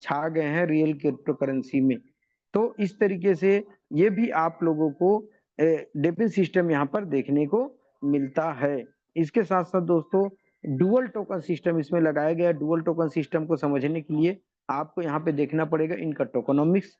छा गए हैं रियल क्रिप्टो करेंसी में। तो इस तरीके से ये भी आप लोगों को डेपिंग सिस्टम यहाँ पर देखने को मिलता है। इसके साथ साथ दोस्तों डुअल टोकन सिस्टम इसमें लगाया गया है। डुअल टोकन सिस्टम को समझने के लिए आपको यहाँ पे देखना पड़ेगा इनका टोकनोमिक्स।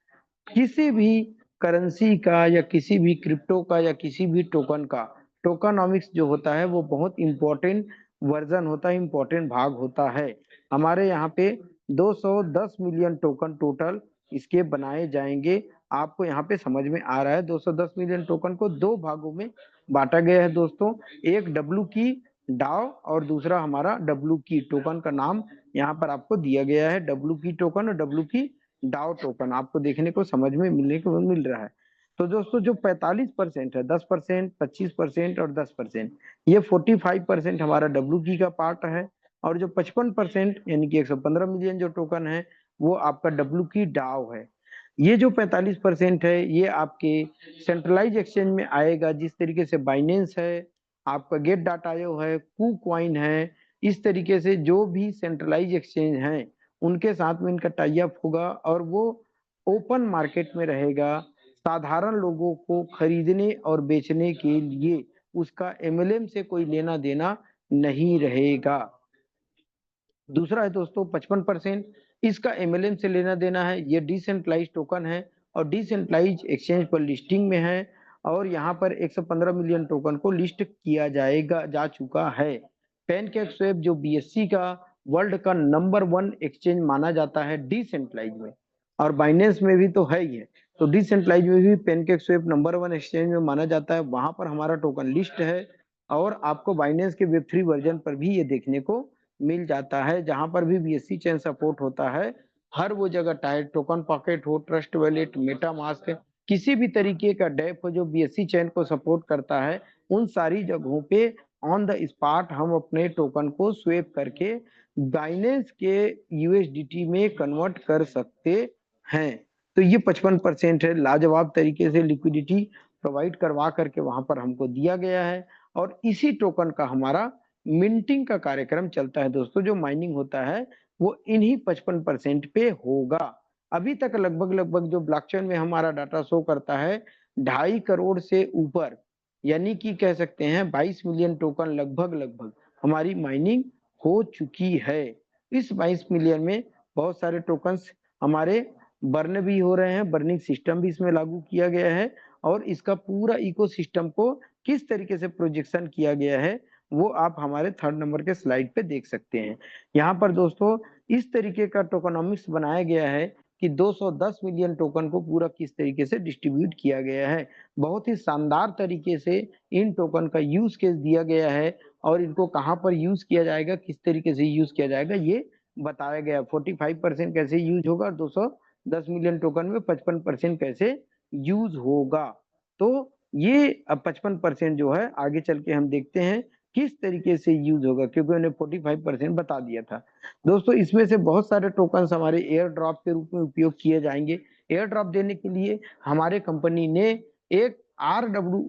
किसी भी करेंसी का या किसी भी क्रिप्टो का या किसी भी टोकन का टोकनोमिक्स जो होता है वो बहुत इंपॉर्टेंट वर्जन होता है, इंपॉर्टेंट भाग होता है। हमारे यहाँ पे 210 मिलियन टोकन टोटल इसके बनाए जाएंगे। आपको यहाँ पे समझ में आ रहा है 210 मिलियन टोकन को दो भागों में बांटा गया है दोस्तों। एक डब्लू की डाव और दूसरा हमारा डब्लू की टोकन का नाम यहाँ पर आपको दिया गया है। डब्लू की टोकन और डब्लू की डाव टोकन आपको देखने को समझ में मिलने को मिल रहा है। तो दोस्तों जो 45% है, 10%, 25% और 10%, ये 45% हमारा डब्लू की का पार्ट है। और जो 55% यानी कि 115 मिलियन जो टोकन है वो आपका डब्लू की डाव है। ये जो 45% है ये आपके सेंट्रलाइज एक्सचेंज में आएगा, जिस तरीके से बाइनेंस है, आपका गेट डाटा आयो है, कूकॉइन है। इस तरीके से जो भी सेंट्रलाइज एक्सचेंज हैं उनके साथ में इनका टाई अप होगा और वो ओपन मार्केट में रहेगा। साधारण लोगों को खरीदने और बेचने के लिए उसका एमएलएम से कोई लेना देना नहीं रहेगा। दूसरा है दोस्तों 55%, इसका एमएलएम से लेना देना है। ये डिसेंट्रलाइज टोकन है और डिसेंट्रलाइज एक्सचेंज पर लिस्टिंग में है और यहाँ पर 115 मिलियन टोकन को लिस्ट किया जा चुका है। पैनकेक स्वेप जो बीएससी का वर्ल्ड का नंबर 1 एक्सचेंज माना जाता है डिसेंट्रलाइज में, और बाइनेंस में भी तो है ही है, तो डिसेंट्रलाइज में भी पैनकेक स्वेप नंबर 1 एक्सचेंज में माना जाता है। वहां पर हमारा टोकन लिस्ट है और आपको बाइनेंस के वेब3 वर्जन पर भी ये देखने को मिल जाता है। जहां पर भी बीएससी चेन सपोर्ट होता है हर वो जगह टायर टोकन पॉकेट हो, ट्रस्ट वैलेट, मेटा मास्क, किसी भी तरीके का डेप हो जो बीएससी चेन को सपोर्ट करता है, उन सारी जगहों पे ऑन द स्पॉट हम अपने टोकन को स्वेप करके बाइनेंस के यूएसडीटी में कन्वर्ट कर सकते हैं। तो ये 55% है, लाजवाब तरीके से लिक्विडिटी प्रोवाइड करवा करके वहां पर हमको दिया गया है। और इसी टोकन का हमारा मिंटिंग का कार्यक्रम चलता है दोस्तों। जो माइनिंग होता है वो इन्हीं 55% पे होगा। अभी तक लगभग लगभग जो ब्लॉकचेन में हमारा डाटा शो करता है 2.5 करोड़ से ऊपर, यानी कि कह सकते हैं 22 मिलियन टोकन लगभग लगभग हमारी माइनिंग हो चुकी है। इस 22 मिलियन में बहुत सारे टोकन्स हमारे बर्न भी हो रहे हैं, बर्निंग सिस्टम भी इसमें लागू किया गया है। और इसका पूरा इकोसिस्टम को किस तरीके से प्रोजेक्शन किया गया है वो आप हमारे 3rd नंबर के स्लाइड पे देख सकते हैं। यहाँ पर दोस्तों इस तरीके का टोकनोमिक्स बनाया गया है कि 210 मिलियन टोकन को पूरा किस तरीके से डिस्ट्रीब्यूट किया गया है। बहुत ही शानदार तरीके से इन टोकन का यूज केस दिया गया है और इनको कहाँ पर यूज किया जाएगा, किस तरीके से यूज किया जाएगा ये बताया गया। 45% कैसे यूज होगा, 210 मिलियन टोकन में 55% कैसे यूज होगा। तो ये अब 55% जो है आगे चल के हम देखते हैं किस तरीके से यूज होगा, क्योंकि उन्हें 45% बता दिया था। दोस्तों इसमें से बहुत सारे टोकन हमारे एयर ड्रॉप के रूप में उपयोग किए जाएंगे। एयर ड्रॉप देने के लिए हमारे कंपनी ने एक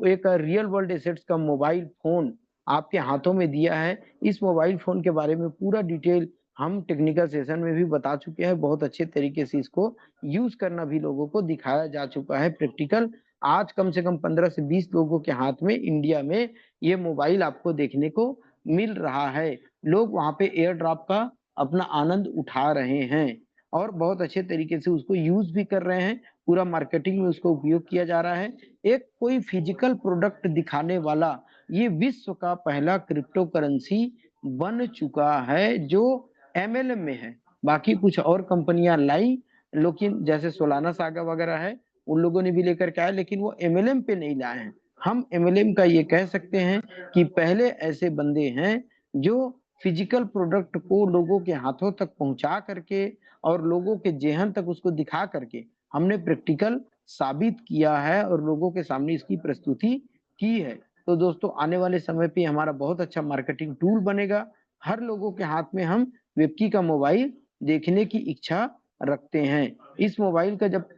एक रियल वर्ल्ड एसेट्स का मोबाइल फोन आपके हाथों में दिया है। इस मोबाइल फोन के बारे में पूरा डिटेल हम टेक्निकल सेशन में भी बता चुके हैं। बहुत अच्छे तरीके से इसको यूज करना भी लोगों को दिखाया जा चुका है प्रैक्टिकल। आज कम से कम 15 से 20 लोगों के हाथ में इंडिया में ये मोबाइल आपको देखने को मिल रहा है। लोग वहां पे एयर ड्रॉप का अपना आनंद उठा रहे हैं और बहुत अच्छे तरीके से उसको यूज भी कर रहे हैं। पूरा मार्केटिंग में उसको उपयोग किया जा रहा है। एक कोई फिजिकल प्रोडक्ट दिखाने वाला ये विश्व का पहला क्रिप्टो करेंसी बन चुका है जो एमएलएम में है। बाकी कुछ और कंपनियां लाई, लेकिन जैसे सोलाना सागा वगैरह है उन लोगों ने भी लेकर के आया, लेकिन वो एमएलएम पे नहीं लाए हैं। हम एमएलएम का ये कह सकते हैं कि पहले ऐसे बंदे हैं जो फिजिकल प्रोडक्ट को लोगों के हाथों तक पहुंचा करके और लोगों के जेहन तक उसको दिखा करके हमने प्रैक्टिकल साबित किया है और लोगों के सामने इसकी प्रस्तुति की है। तो दोस्तों आने वाले समय पे हमारा बहुत अच्छा मार्केटिंग टूल बनेगा। हर लोगों के हाथ में हम वेबकी का मोबाइल देखने की इच्छा रखते हैं। इस मोबाइल का जब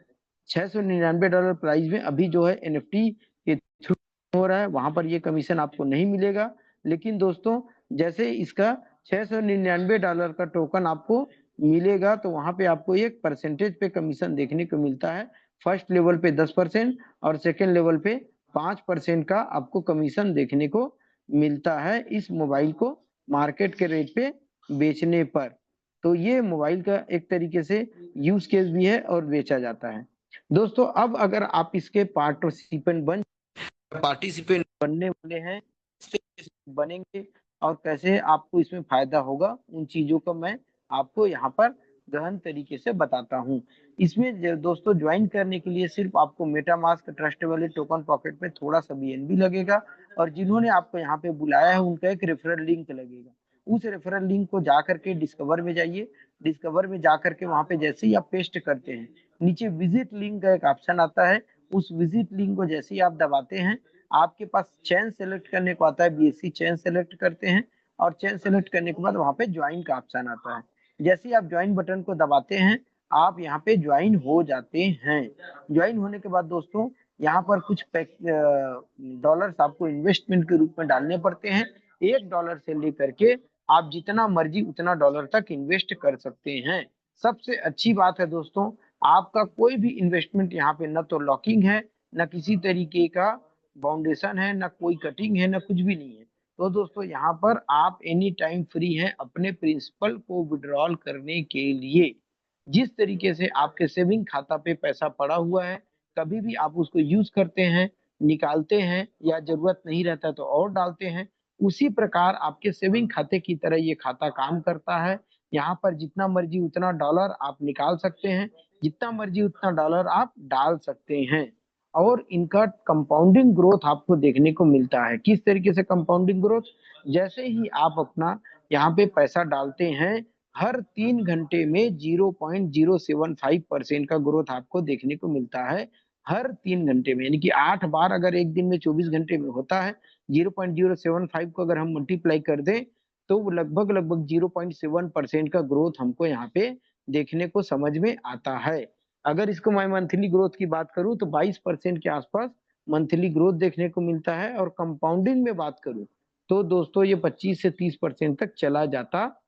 $699 प्राइस में अभी जो है एनएफटी के थ्रू हो रहा है, वहां पर ये कमीशन आपको नहीं मिलेगा। लेकिन दोस्तों जैसे इसका $699 का टोकन आपको मिलेगा तो वहां पे आपको एक परसेंटेज पे कमीशन देखने को मिलता है। फर्स्ट लेवल पे 10% और सेकेंड लेवल पे 5% का आपको कमीशन देखने को मिलता है इस मोबाइल को मार्केट के रेट पे बेचने पर। तो ये मोबाइल का एक तरीके से यूज केस भी है और बेचा जाता है। दोस्तों अब अगर आप इसके पार्टिसिपेंट बनने वाले हैं, कैसे बनेंगे और कैसे आपको इसमें फायदा होगा, उन चीजों को मैं आपको यहाँ पर गहन तरीके से बताता हूँ। इसमें दोस्तों ज्वाइन करने के लिए सिर्फ आपको MetaMask trust wallet token pocket में थोड़ा सा बीएनबी लगेगा और जिन्होंने आपको यहाँ पे बुलाया है उनका एक रेफरल लिंक लगेगा। उस रेफरल लिंक को जा करके डिस्कवर में जाइए। डिस्कवर में जा करके वहां पे जैसे ही आप पेस्ट करते हैं, नीचे विजिट लिंक का एक ऑप्शन आता है। उस विजिट लिंक को जैसे ही आप दबाते हैं, आपके पास चेन सेलेक्ट करने को आता है, बीएससी चेन सेलेक्ट करते हैं और चेन सेलेक्ट करने के बाद वहां पे ज्वाइन का ऑप्शन आता है। जैसे ही आप ज्वाइन बटन को दबाते हैं, आप यहाँ पे ज्वाइन हो जाते हैं। ज्वाइन होने के बाद दोस्तों यहाँ पर कुछ डॉलर्स आपको इन्वेस्टमेंट के रूप में डालने पड़ते हैं। $1 से लेकर के आप जितना मर्जी उतना डॉलर तक इन्वेस्ट कर सकते हैं। सबसे अच्छी बात है दोस्तों, आपका कोई भी इन्वेस्टमेंट यहाँ पे न तो लॉकिंग है, न किसी तरीके का बाउंडेशन है, ना कोई कटिंग है, ना कुछ भी नहीं है। तो दोस्तों यहाँ पर आप एनी टाइम फ्री हैं अपने प्रिंसिपल को विड्रॉल करने के लिए। जिस तरीके से आपके सेविंग खाता पे पैसा पड़ा हुआ है, कभी भी आप उसको यूज करते हैं, निकालते हैं या जरूरत नहीं रहता तो और डालते हैं, उसी प्रकार आपके सेविंग खाते की तरह ये खाता काम करता है। यहाँ पर जितना मर्जी उतना डॉलर आप निकाल सकते हैं, जितना मर्जी उतना डॉलर आप डाल सकते हैं और इनका कंपाउंडिंग ग्रोथ आपको देखने को मिलता है। किस तरीके से कंपाउंडिंग ग्रोथ? जैसे ही आप अपना यहाँ पे पैसा डालते हैं, हर 3 घंटे में 0.075% का ग्रोथ आपको देखने को मिलता है। हर 3 घंटे में, यानी कि 8 बार अगर एक दिन में 24 घंटे में होता है, 0.075 को अगर हम मल्टीप्लाई कर दें तो वो लगभग लगभग 0.7% का ग्रोथ हमको यहाँ पे देखने को समझ में आता है। अगर इसको मैं मंथली ग्रोथ की बात करूं तो 22% के आसपास मंथली ग्रोथ देखने को मिलता है और कंपाउंडिंग में बात करूं तो दोस्तों ये 25 से 30% तक चला जाता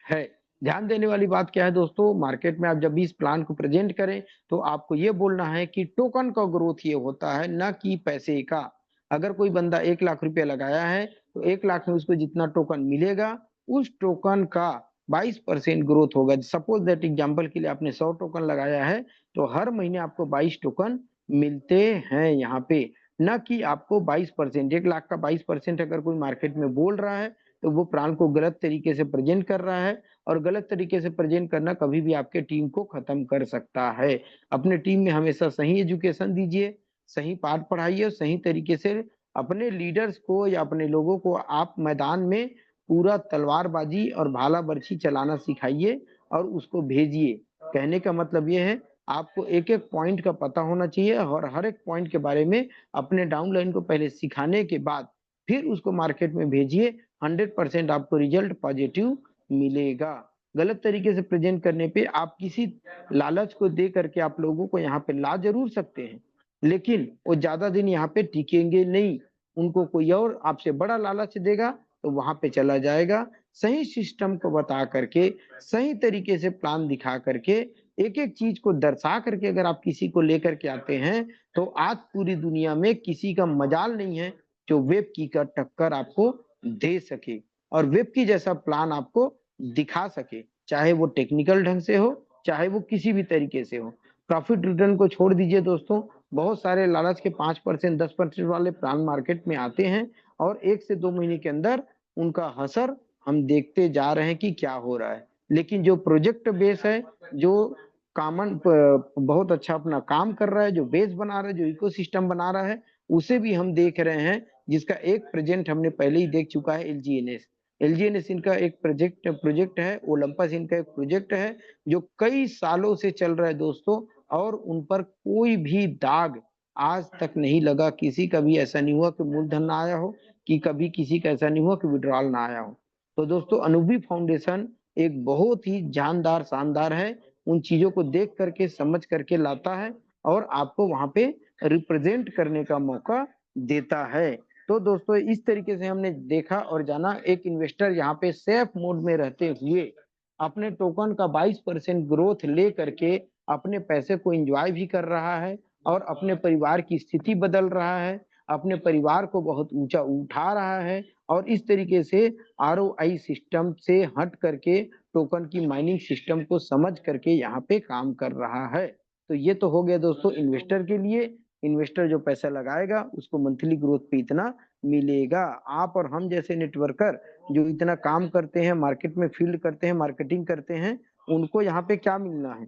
है। ध्यान देने वाली बात क्या है दोस्तों, मार्केट में आप जब भी इस प्लान को प्रेजेंट करें तो आपको ये बोलना है कि टोकन का ग्रोथ ये होता है, ना कि पैसे का। अगर कोई बंदा 1 लाख रुपया लगाया है तो 1 लाख में उसको जितना टोकन मिलेगा, उस टोकन का 22% ग्रोथ होगा। सपोज दैट एग्जाम्पल के लिए आपने 100 टोकन लगाया है तो हर महीने आपको 22 टोकन मिलते हैं यहाँ पे, न कि आपको 22%। 1 लाख का 22% अगर कोई मार्केट में बोल रहा है तो वो प्लान को गलत तरीके से प्रेजेंट कर रहा है और गलत तरीके से प्रेजेंट करना कभी भी आपके टीम को खत्म कर सकता है। अपने टीम में हमेशा सही एजुकेशन दीजिए, सही पाठ पढ़ाइए, सही तरीके से अपने लीडर्स को या अपने लोगों को आप मैदान में पूरा तलवारबाजी और भाला बर्छी चलाना सिखाइए और उसको भेजिए। कहने का मतलब ये है, आपको एक एक पॉइंट का पता होना चाहिए और हर एक पॉइंट के बारे में अपने डाउनलाइन को पहले सिखाने के बाद फिर उसको मार्केट में भेजिए। 100% आपको रिजल्ट पॉजिटिव मिलेगा। गलत तरीके से प्रेजेंट करने पे आप किसी लालच को दे करके आप लोगों को यहाँ पे ला जरूर सकते हैं, लेकिन वो ज्यादा दिन यहाँ पे टिकेंगे नहीं। उनको कोई और आपसे बड़ा लालच देगा तो वहां पे चला जाएगा। सही सिस्टम को बता करके, सही तरीके से प्लान दिखा करके, एक एक चीज को दर्शा करके अगर आप किसी को लेकर के आते हैं तो आज पूरी दुनिया में किसी का मजाल नहीं है जो वेब की का टक्कर आपको दे सके और वेब की जैसा प्लान आपको दिखा सके, चाहे वो टेक्निकल ढंग से हो, चाहे वो किसी भी तरीके से हो। प्रॉफिट रिटर्न को छोड़ दीजिए दोस्तों, बहुत सारे लालच के 5% 10% वाले प्लान मार्केट में आते हैं और 1 से 2 महीने के अंदर उनका असर हम देखते जा रहे हैं कि क्या हो रहा है। लेकिन जो प्रोजेक्ट बेस है, जो कॉमन बहुत अच्छा अपना काम कर रहा है, जो बेस बना रहा है, जो इकोसिस्टम बना रहा है, उसे भी हम देख रहे हैं, जिसका एक प्रेजेंट हमने पहले ही देख चुका है, एलजीएनएस। एलजीएनएस इनका एक प्रोजेक्ट है, ओलंपस इनका एक प्रोजेक्ट है जो कई सालों से चल रहा है दोस्तों, और उन पर कोई भी दाग आज तक नहीं लगा। किसी का भी ऐसा नहीं हुआ कि मूलधन ना आया हो, कि कभी किसी का ऐसा नहीं हुआ कि विड्रॉल ना आया हो। तो दोस्तों अनुभवी फाउंडेशन एक बहुत ही जानदार शानदार है, उन चीजों को देख करके समझ करके लाता है और आपको वहां पे रिप्रेजेंट करने का मौका देता है। तो दोस्तों इस तरीके से हमने देखा और जाना एक इन्वेस्टर यहाँ पे सेफ मोड में रहते हुए अपने टोकन का 22% ग्रोथ ले करके अपने पैसे को एंजॉय भी कर रहा है और अपने परिवार की स्थिति बदल रहा है, अपने परिवार को बहुत ऊंचा उठा रहा है और इस तरीके से आरओआई सिस्टम से हट करके टोकन की माइनिंग सिस्टम को समझ करके यहाँ पे काम कर रहा है। तो ये तो हो गया दोस्तों इन्वेस्टर के लिए। इन्वेस्टर जो पैसा लगाएगा उसको मंथली ग्रोथ पे इतना मिलेगा। आप और हम जैसे नेटवर्कर जो इतना काम करते हैं, मार्केट में फील्ड करते हैं, मार्केटिंग करते हैं, उनको यहाँ पे क्या मिलना है?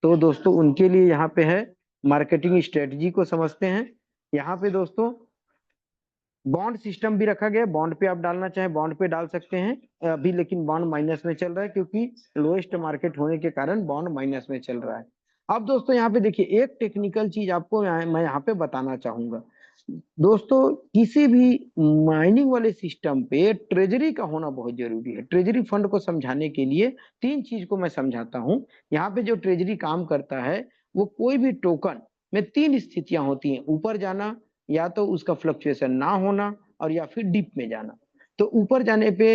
तो दोस्तों उनके लिए यहाँ पे है मार्केटिंग स्ट्रेटजी को समझते हैं। यहाँ पे दोस्तों बॉन्ड सिस्टम भी रखा गया, बॉन्ड पे आप डालना चाहे बॉन्ड पे डाल सकते हैं अभी, लेकिन बॉन्ड माइनस में चल रहा है क्योंकि लोएस्ट मार्केट होने के कारण बॉन्ड माइनस में चल रहा है। अब दोस्तों यहाँ पे देखिए एक टेक्निकल चीज आपको मैं यहाँ पे बताना चाहूंगा। दोस्तों किसी भी माइनिंग वाले सिस्टम पे ट्रेजरी का होना बहुत जरूरी है। ट्रेजरी फंड को समझाने के लिए तीन चीज को मैं समझाता हूँ। यहाँ पे जो ट्रेजरी काम करता है वो कोई भी टोकन में तीन स्थितियां होती हैं, ऊपर जाना, या तो उसका फ्लक्चुएशन ना होना, और या फिर डिप में जाना। तो ऊपर जाने पे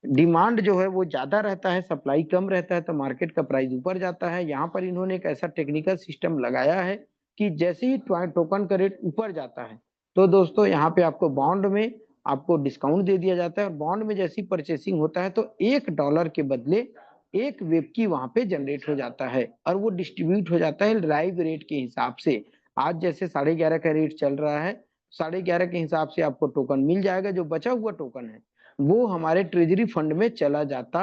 डिमांड जो है वो ज्यादा रहता है, सप्लाई कम रहता है, तो मार्केट का प्राइस ऊपर जाता है। यहाँ पर इन्होंने एक ऐसा टेक्निकल सिस्टम लगाया है कि जैसे ही टोकन का रेट ऊपर जाता है तो दोस्तों यहाँ पे आपको बॉन्ड में आपको डिस्काउंट दे दिया जाता है, और बॉन्ड में जैसी परचेसिंग होता है तो $1 के बदले एक वेब की वहां पे जनरेट हो जाता है और वो डिस्ट्रीब्यूट हो जाता है लाइव रेट के हिसाब से। आज जैसे 11:30 का रेट चल रहा है, 11:30 के हिसाब से आपको टोकन मिल जाएगा। जो बचा हुआ टोकन है वो हमारे ट्रेजरी फंड में चला जाता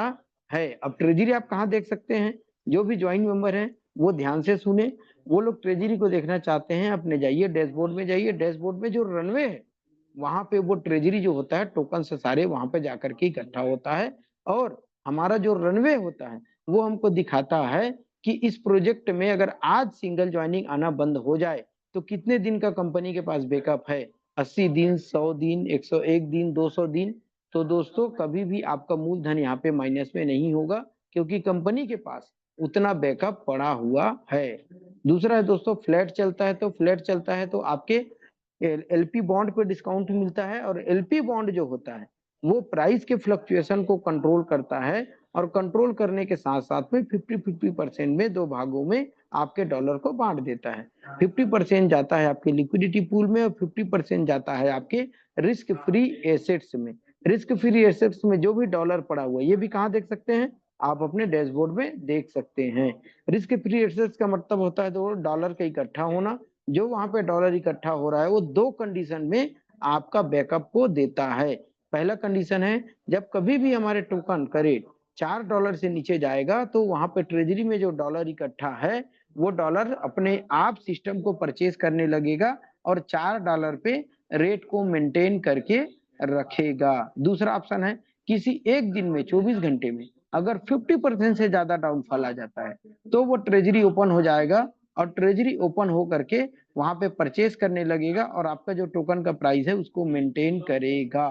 है। अब ट्रेजरी आप कहाँ देख सकते हैं? जो भी ज्वाइंट मेंबर है वो ध्यान से सुने। वो लोग ट्रेजरी को देखना चाहते हैं, अपने जाइए डैशबोर्ड में, जाइए डैशबोर्ड में जो रनवे है वहां पे वो ट्रेजरी जो होता है टोकन से सारे वहां पे जाकर के इकट्ठा होता है, और हमारा जो रनवे होता है वो हमको दिखाता है कि इस प्रोजेक्ट में अगर आज सिंगल ज्वाइनिंग आना बंद हो जाए तो कितने दिन का कंपनी के पास बैकअप है। 80 दिन, 100 दिन, 101 दिन, 200 दिन। तो दोस्तों कभी भी आपका मूलधन यहाँ पे माइनस में नहीं होगा क्योंकि कंपनी के पास उतना बैकअप पड़ा हुआ है। दूसरा है दोस्तों फ्लैट चलता है, तो फ्लैट चलता है तो आपके एलपी बॉन्ड पे डिस्काउंट मिलता है, और एलपी बॉन्ड जो होता है वो प्राइस के फ्लक्चुएशन को कंट्रोल करता है, और कंट्रोल करने के साथ साथ में 50-50% में दो भागों में आपके डॉलर को बांट देता है। 50% जाता है आपके लिक्विडिटी पूल में और 50% जाता है आपके रिस्क फ्री एसेट्स में। रिस्क फ्री एसेट्स में जो भी डॉलर पड़ा हुआ है ये भी कहाँ देख सकते हैं? आप अपने डैशबोर्ड में देख सकते हैं। रिस्क फ्री एसेट्स का मतलब होता है तो डॉलर का इकट्ठा होना। जो वहां पे डॉलर इकट्ठा हो रहा है वो दो कंडीशन में आपका बैकअप को देता है। पहला कंडीशन है जब कभी भी हमारे टोकन का रेट $4 से नीचे जाएगा तो वहां पे ट्रेजरी में जो डॉलर इकट्ठा है वो डॉलर अपने आप सिस्टम को परचेज करने लगेगा और $4 पे रेट को मेंटेन करके रखेगा। दूसरा ऑप्शन है किसी एक दिन में 24 घंटे में अगर 50% से ज्यादा डाउनफॉल आ जाता है तो वो ट्रेजरी ओपन हो जाएगा, और ट्रेजरी ओपन हो करके वहां पे परचेस करने लगेगा और आपका जो टोकन का प्राइस है उसको मेंटेन करेगा।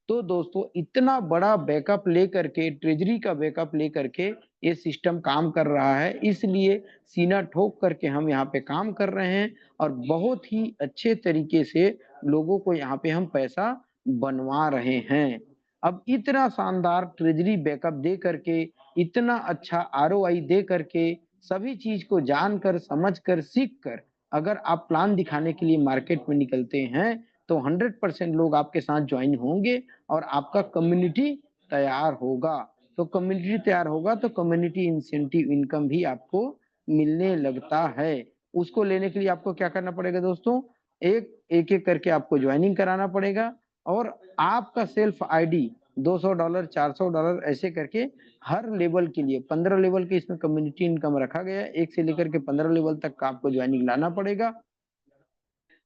तो दोस्तों इतना बड़ा बैकअप लेकर के, ट्रेजरी का बैकअप लेकर के ये सिस्टम काम कर रहा है, इसलिए सीना ठोक करके हम यहाँ पे काम कर रहे हैं और बहुत ही अच्छे तरीके से लोगों को यहाँ पे हम पैसा बनवा रहे हैं। अब इतना शानदार ट्रेजरी बैकअप दे करके, इतना अच्छा आरओआई दे करके, सभी चीज को जानकर, समझकर, सीख कर अगर आप प्लान दिखाने के लिए मार्केट में निकलते हैं तो 100% लोग आपके साथ ज्वाइन होंगे और आपका कम्युनिटी तैयार होगा। तो कम्युनिटी तैयार होगा तो कम्युनिटी इंसेंटिव इनकम भी आपको मिलने लगता है। उसको लेने के लिए आपको क्या करना पड़ेगा दोस्तों? एक एक करके आपको ज्वाइनिंग कराना पड़ेगा, और आपका सेल्फ आईडी $200, $400 ऐसे करके हर लेवल के लिए 15 लेवल के इसमें कम्युनिटी इनकम रखा गया है। 1 से लेकर के 15 लेवल तक का आपको ज्वाइनिंग लाना पड़ेगा।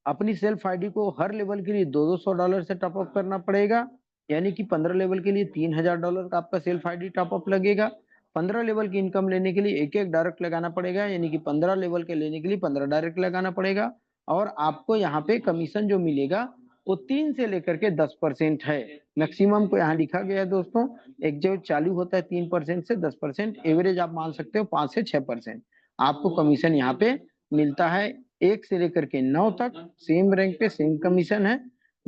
अपनी सेल्फ आईडी को हर लेवल के लिए $200 से टॉपअप करना पड़ेगा, यानी कि 15 लेवल के लिए $3000 का आपका सेल्फ आईडी टॉपअप लगेगा। 15 लेवल की इनकम लेने के लिए एक एक डायरेक्ट लगाना पड़ेगा, यानी कि 15 लेवल के लेने के लिए 15 डायरेक्ट लगाना पड़ेगा। और आपको यहाँ पे कमीशन जो मिलेगा वो 3 से लेकर के 10% है। मैक्सिमम को यहाँ लिखा गया है दोस्तों। एक जो चालू होता है 3% से 10%, एवरेज आप मान सकते हो 5 से 6% आपको कमीशन यहाँ पे मिलता है। 1 से लेकर के 9 तक सेम रैंक पे सेम कमीशन है।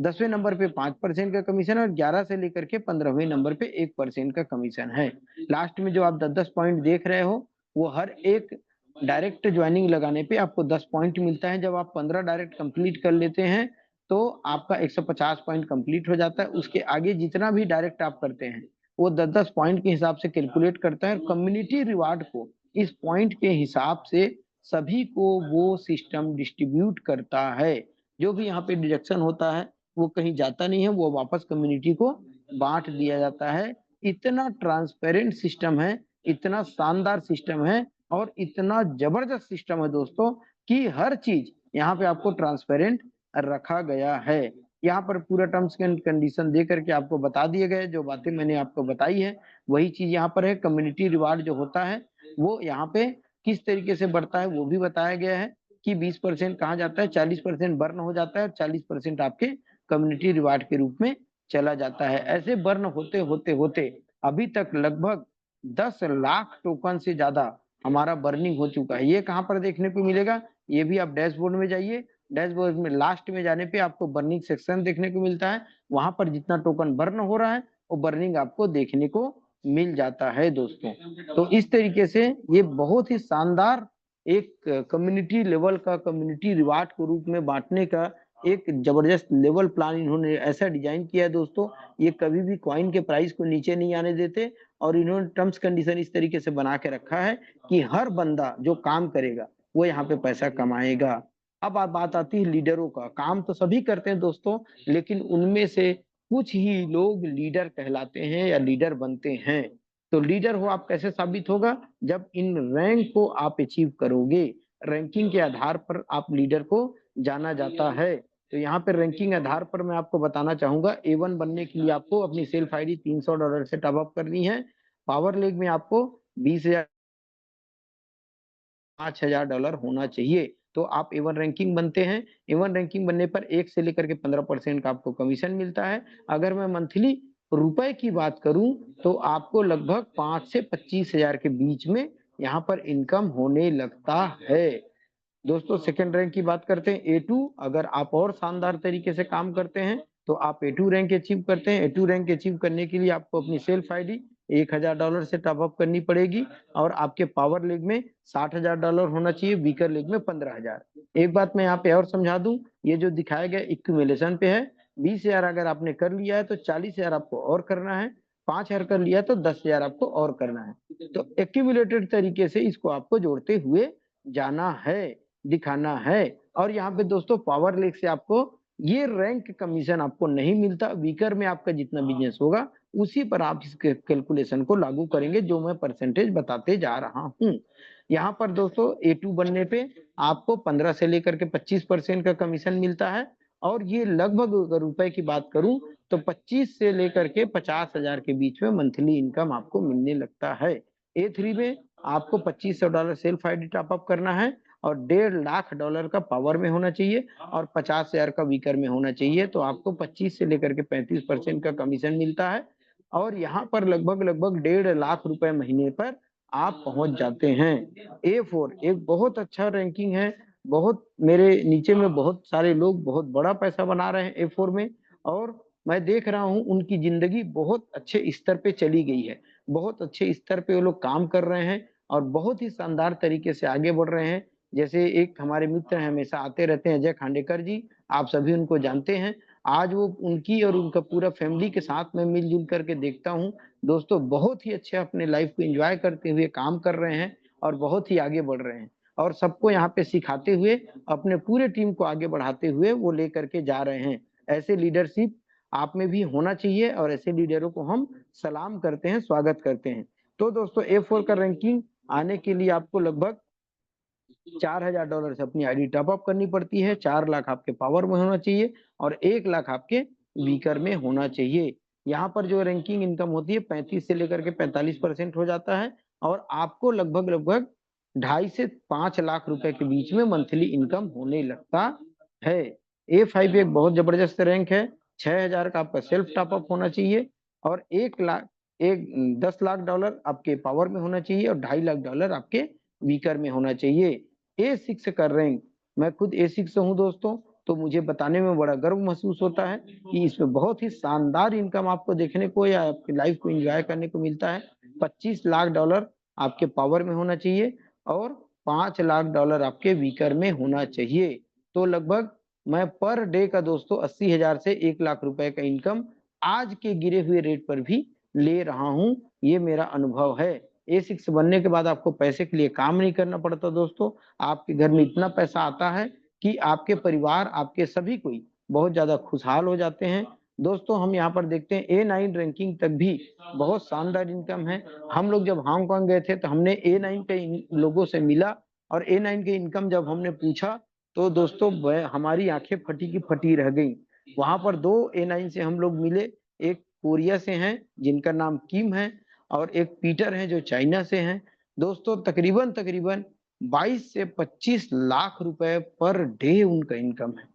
10वें नंबर पे 5% का कमीशन और 11 से लेकर के 15वें नंबर पे 1% का कमीशन है। लास्ट में जो आप 10-10 पॉइंट देख रहे हो वो हर एक डायरेक्ट ज्वाइनिंग लगाने पे आपको 10 पॉइंट मिलता है। जब आप 15 डायरेक्ट कंप्लीट कर लेते हैं तो आपका 150 पॉइंट कंप्लीट हो जाता है। उसके आगे जितना भी डायरेक्ट आप करते हैं वो 10-10 पॉइंट के हिसाब से कैलकुलेट करता है और कम्युनिटी रिवार्ड को इस पॉइंट के हिसाब से सभी को वो सिस्टम डिस्ट्रीब्यूट करता है। जो भी यहाँ पे डिडक्शन होता है वो कहीं जाता नहीं है, वो वापस कम्युनिटी को बांट दिया जाता है। इतना ट्रांसपेरेंट सिस्टम है, इतना शानदार सिस्टम है और इतना जबरदस्त सिस्टम है दोस्तों कि हर चीज यहाँ पे आपको ट्रांसपेरेंट रखा गया है। यहाँ पर पूरा टर्म्स एंड कंडीशन दे करके आपको बता दिए गए, जो बातें मैंने आपको बताई है वही चीज यहाँ पर है। कम्युनिटी रिवार्ड जो होता है वो यहाँ पे किस तरीके से बढ़ता है वो भी बताया गया है कि 20% कहाँ जाता है, 40% बर्न हो जाता है और 40% आपके कम्युनिटी रिवार्ड के रूप में चला जाता है। ऐसे बर्न होते होते होते अभी तक लगभग 10 लाख टोकन से ज्यादा हमारा बर्निंग हो चुका है। ये कहाँ पर देखने को मिलेगा, ये भी आप डैशबोर्ड में जाइए, डैशबोर्ड में लास्ट में जाने पे आपको बर्निंग सेक्शन देखने को मिलता है। वहां पर जितना टोकन बर्न हो रहा है वो बर्निंग आपको देखने को मिल जाता है दोस्तों। तो इस तरीके से ये बहुत ही शानदार एक कम्युनिटी लेवल का कम्युनिटी रिवार्ड के रूप में बांटने का एक जबरदस्त लेवल प्लान इन्होंने ऐसा डिजाइन किया है दोस्तों। ये कभी भी कॉइन के प्राइस को नीचे नहीं आने देते और इन्होंने टर्म्स कंडीशन इस तरीके से बना के रखा है कि हर बंदा जो काम करेगा वो यहाँ पे पैसा कमाएगा। अब बात आती है लीडरों का। काम तो सभी करते हैं दोस्तों, लेकिन उनमें से कुछ ही लोग लीडर कहलाते हैं या लीडर बनते हैं। तो लीडर हो आप कैसे साबित होगा, जब इन रैंक को आप अचीव करोगे। रैंकिंग के आधार पर आप लीडर को जाना जाता है। तो यहाँ पे रैंकिंग आधार पर मैं आपको बताना चाहूंगा, A1 बनने के लिए आपको अपनी सेल्फ आईडी $300 से टॉप अप करनी है। पावर लेग में आपको 20,000 $5,000 होना चाहिए तो आप A1 रैंकिंग बनते हैं। A1 रैंकिंग बनने पर 1 से लेकर के 15% का आपको कमीशन मिलता है। अगर मैं मंथली रुपए की बात करूं तो आपको लगभग 5 से 25,000 के बीच में यहाँ पर इनकम होने लगता है। दोस्तों सेकंड रैंक की बात करते हैं A2। अगर आप और शानदार तरीके से काम करते हैं तो आप A2 रैंक अचीव करते हैं। A2 रैंक अचीव करने के लिए आपको अपनी सेल्फ आईडी $1,000 से टॉप अप करनी पड़ेगी और आपके पावर लीग में $60,000 होना चाहिए, वीकर लीग में 15,000। एक बात मैं यहाँ पे और समझा दूं, ये जो दिखाया गया इक्यूमुलेशन पे है। 20,000 अगर आपने कर लिया है तो 40,000 आपको और करना है, 5,000 कर लिया तो 10,000 आपको और करना है। तो एक्यूमुलेटेड तरीके से इसको आपको जोड़ते हुए जाना है, दिखाना है। और यहाँ पे दोस्तों पावर लेग से आपको ये रैंक कमीशन आपको नहीं मिलता। वीकर में आपका जितना बिजनेस होगा उसी पर आप इस कैलकुलेशन को लागू करेंगे, जो मैं परसेंटेज बताते जा रहा हूँ। यहाँ पर दोस्तों A2 बनने पे आपको 15 से लेकर के 25% का कमीशन मिलता है और ये लगभग अगर रुपए की बात करूं तो 25 से लेकर के 50,000 के बीच में मंथली इनकम आपको मिलने लगता है। A3 में आपको $2,500 सेल्फ आईडी टॉप अप करना है और $1.5 लाख का पावर में होना चाहिए और 50,000 का वीकर में होना चाहिए। तो आपको 25 से लेकर के 35% का कमीशन मिलता है और यहाँ पर लगभग लगभग $1.5 लाख महीने पर आप पहुंच जाते हैं। A4 एक बहुत अच्छा रैंकिंग है। बहुत मेरे नीचे में बहुत सारे लोग बहुत बड़ा पैसा बना रहे हैं A4 में और मैं देख रहा हूँ उनकी जिंदगी बहुत अच्छे स्तर पे चली गई है। बहुत अच्छे स्तर पे वो लोग काम कर रहे हैं और बहुत ही शानदार तरीके से आगे बढ़ रहे हैं। जैसे एक हमारे मित्र हमेशा आते रहते हैं, अजय खांडेकर जी, आप सभी उनको जानते हैं। आज वो उनकी और उनका पूरा फैमिली के साथ में मिलजुल करके देखता हूँ दोस्तों, बहुत ही अच्छे अपने लाइफ को एंजॉय करते हुए काम कर रहे हैं और बहुत ही आगे बढ़ रहे हैं और सबको यहाँ पे सिखाते हुए अपने पूरे टीम को आगे बढ़ाते हुए वो लेकर के जा रहे हैं। ऐसे लीडरशिप आप में भी होना चाहिए और ऐसे लीडरों को हम सलाम करते हैं, स्वागत करते हैं। तो दोस्तों A4 का रैंकिंग आने के लिए आपको लगभग $4,000 से अपनी आईडी टॉप अप करनी पड़ती है। 4 लाख आपके पावर में होना चाहिए और 1 लाख आपके वीकर में होना चाहिए। यहाँ पर जो रैंकिंग इनकम होती है 35 से लेकर के 45% हो जाता है और आपको लगभग लगभग 2.5 से 5 लाख रुपए के बीच में मंथली इनकम होने लगता है। A5 एक बहुत जबरदस्त रैंक है। 6,000 का आपका सेल्फ टॉप अप होना चाहिए और 10 लाख डॉलर आपके पावर में होना चाहिए और $2.5 लाख आपके वीकर में होना चाहिए। A6 का रैंक, मैं खुद A6 हूँ दोस्तों, तो मुझे बताने में बड़ा गर्व महसूस होता है कि इसमें बहुत ही शानदार इनकम आपको देखने को या आपकी लाइफ को एंजॉय करने को मिलता है। $25 लाख आपके पावर में होना चाहिए और $5 लाख आपके वीकर में होना चाहिए। तो लगभग मैं पर डे का दोस्तों 80,000 से 1 लाख रुपए का इनकम आज के गिरे हुए रेट पर भी ले रहा हूं। ये मेरा अनुभव है। A6 बनने के बाद आपको पैसे के लिए काम नहीं करना पड़ता दोस्तों। आपके घर में इतना पैसा आता है कि आपके परिवार, आपके सभी कोई बहुत ज्यादा खुशहाल हो जाते हैं। दोस्तों हम यहाँ पर देखते हैं A9 रैंकिंग तक भी बहुत शानदार इनकम है। हम लोग जब हांगकांग गए थे तो हमने A9 के लोगों से मिला और A9 के इनकम जब हमने पूछा तो दोस्तों हमारी आंखें फटी की फटी रह गई। वहां पर दो A9 से हम लोग मिले, एक कोरिया से हैं जिनका नाम किम है और एक पीटर है जो चाइना से हैं। दोस्तों तकरीबन तकरीबन 22 से 25 लाख रुपए पर डे उनका इनकम है।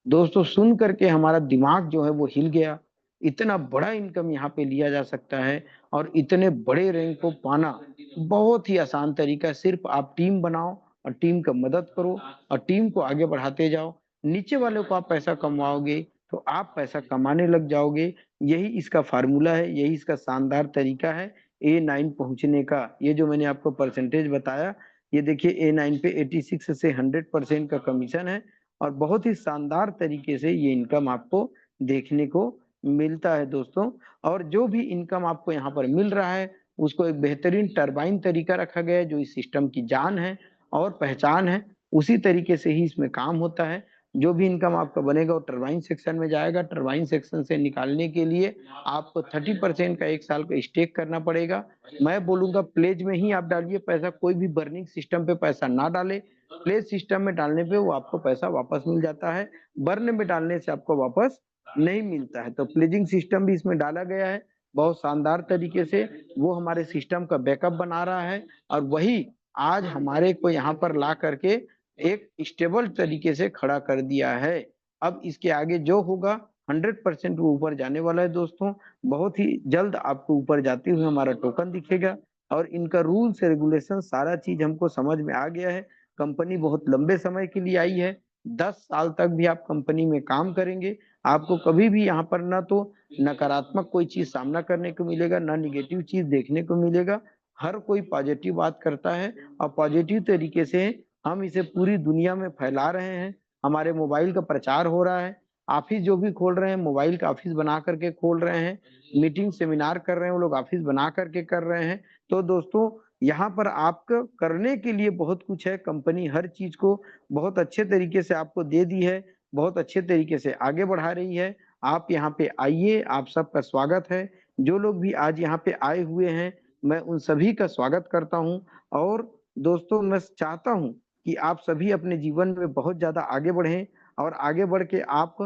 दोस्तों सुन करके हमारा दिमाग जो है वो हिल गया। इतना बड़ा इनकम यहाँ पे लिया जा सकता है और इतने बड़े रैंक को पाना बहुत ही आसान तरीका है। सिर्फ आप टीम बनाओ और टीम का मदद करो और टीम को आगे बढ़ाते जाओ। नीचे वाले को आप पैसा कमाओगे तो आप पैसा कमाने लग जाओगे। यही इसका फार्मूला है, यही इसका शानदार तरीका है A9 पहुंचने का। ये जो मैंने आपको परसेंटेज बताया, ये देखिए A9 पे 86 से 100% का कमीशन है और बहुत ही शानदार तरीके से ये इनकम आपको देखने को मिलता है दोस्तों। और जो भी इनकम आपको यहाँ पर मिल रहा है उसको एक बेहतरीन टरबाइन तरीका रखा गया है जो इस सिस्टम की जान है और पहचान है। उसी तरीके से ही इसमें काम होता है। जो भी इनकम आपका बनेगा वो टरबाइन सेक्शन में जाएगा। टरबाइन सेक्शन से निकालने के लिए आपको 30% का 1 साल का स्टेक करना पड़ेगा। मैं बोलूंगा प्लेज में ही आप डालिए पैसा, कोई भी बर्निंग सिस्टम पे पैसा ना डाले। प्लेज सिस्टम में डालने पे वो आपको पैसा वापस मिल जाता है, बर्न में डालने से आपको वापस नहीं मिलता है। तो प्लेजिंग सिस्टम भी इसमें डाला गया है बहुत शानदार तरीके से। वो हमारे सिस्टम का बैकअप बना रहा है और वही आज हमारे को यहाँ पर ला करके एक स्टेबल तरीके से खड़ा कर दिया है। अब इसके आगे जो होगा 100% वो ऊपर जाने वाला है दोस्तों। बहुत ही जल्द आपको ऊपर जाते हुए हमारा टोकन दिखेगा और इनका रूल्स रेगुलेशन सारा चीज हमको समझ में आ गया है। कंपनी बहुत लंबे समय के लिए आई है। 10 साल तक भी आप कंपनी में काम करेंगे, आपको कभी भी यहाँ पर ना तो नकारात्मक कोई चीज सामना करने को मिलेगा, ना निगेटिव चीज देखने को मिलेगा। हर कोई पॉजिटिव बात करता है और पॉजिटिव तरीके से हम इसे पूरी दुनिया में फैला रहे हैं। हमारे मोबाइल का प्रचार हो रहा है। ऑफिस जो भी खोल रहे हैं मोबाइल का ऑफिस बना करके खोल रहे हैं। मीटिंग सेमिनार कर रहे हैं वो लोग ऑफिस बना करके कर रहे हैं। तो दोस्तों यहाँ पर आपको करने के लिए बहुत कुछ है। कंपनी हर चीज को बहुत अच्छे तरीके से आपको दे दी है, बहुत अच्छे तरीके से आगे बढ़ा रही है। आप यहाँ पे आइए, आप सबका स्वागत है। जो लोग भी आज यहाँ पे आए हुए हैं मैं उन सभी का स्वागत करता हूँ। और दोस्तों मैं चाहता हूँ कि आप सभी अपने जीवन में बहुत ज्यादा आगे बढ़ें और आगे बढ़ के आप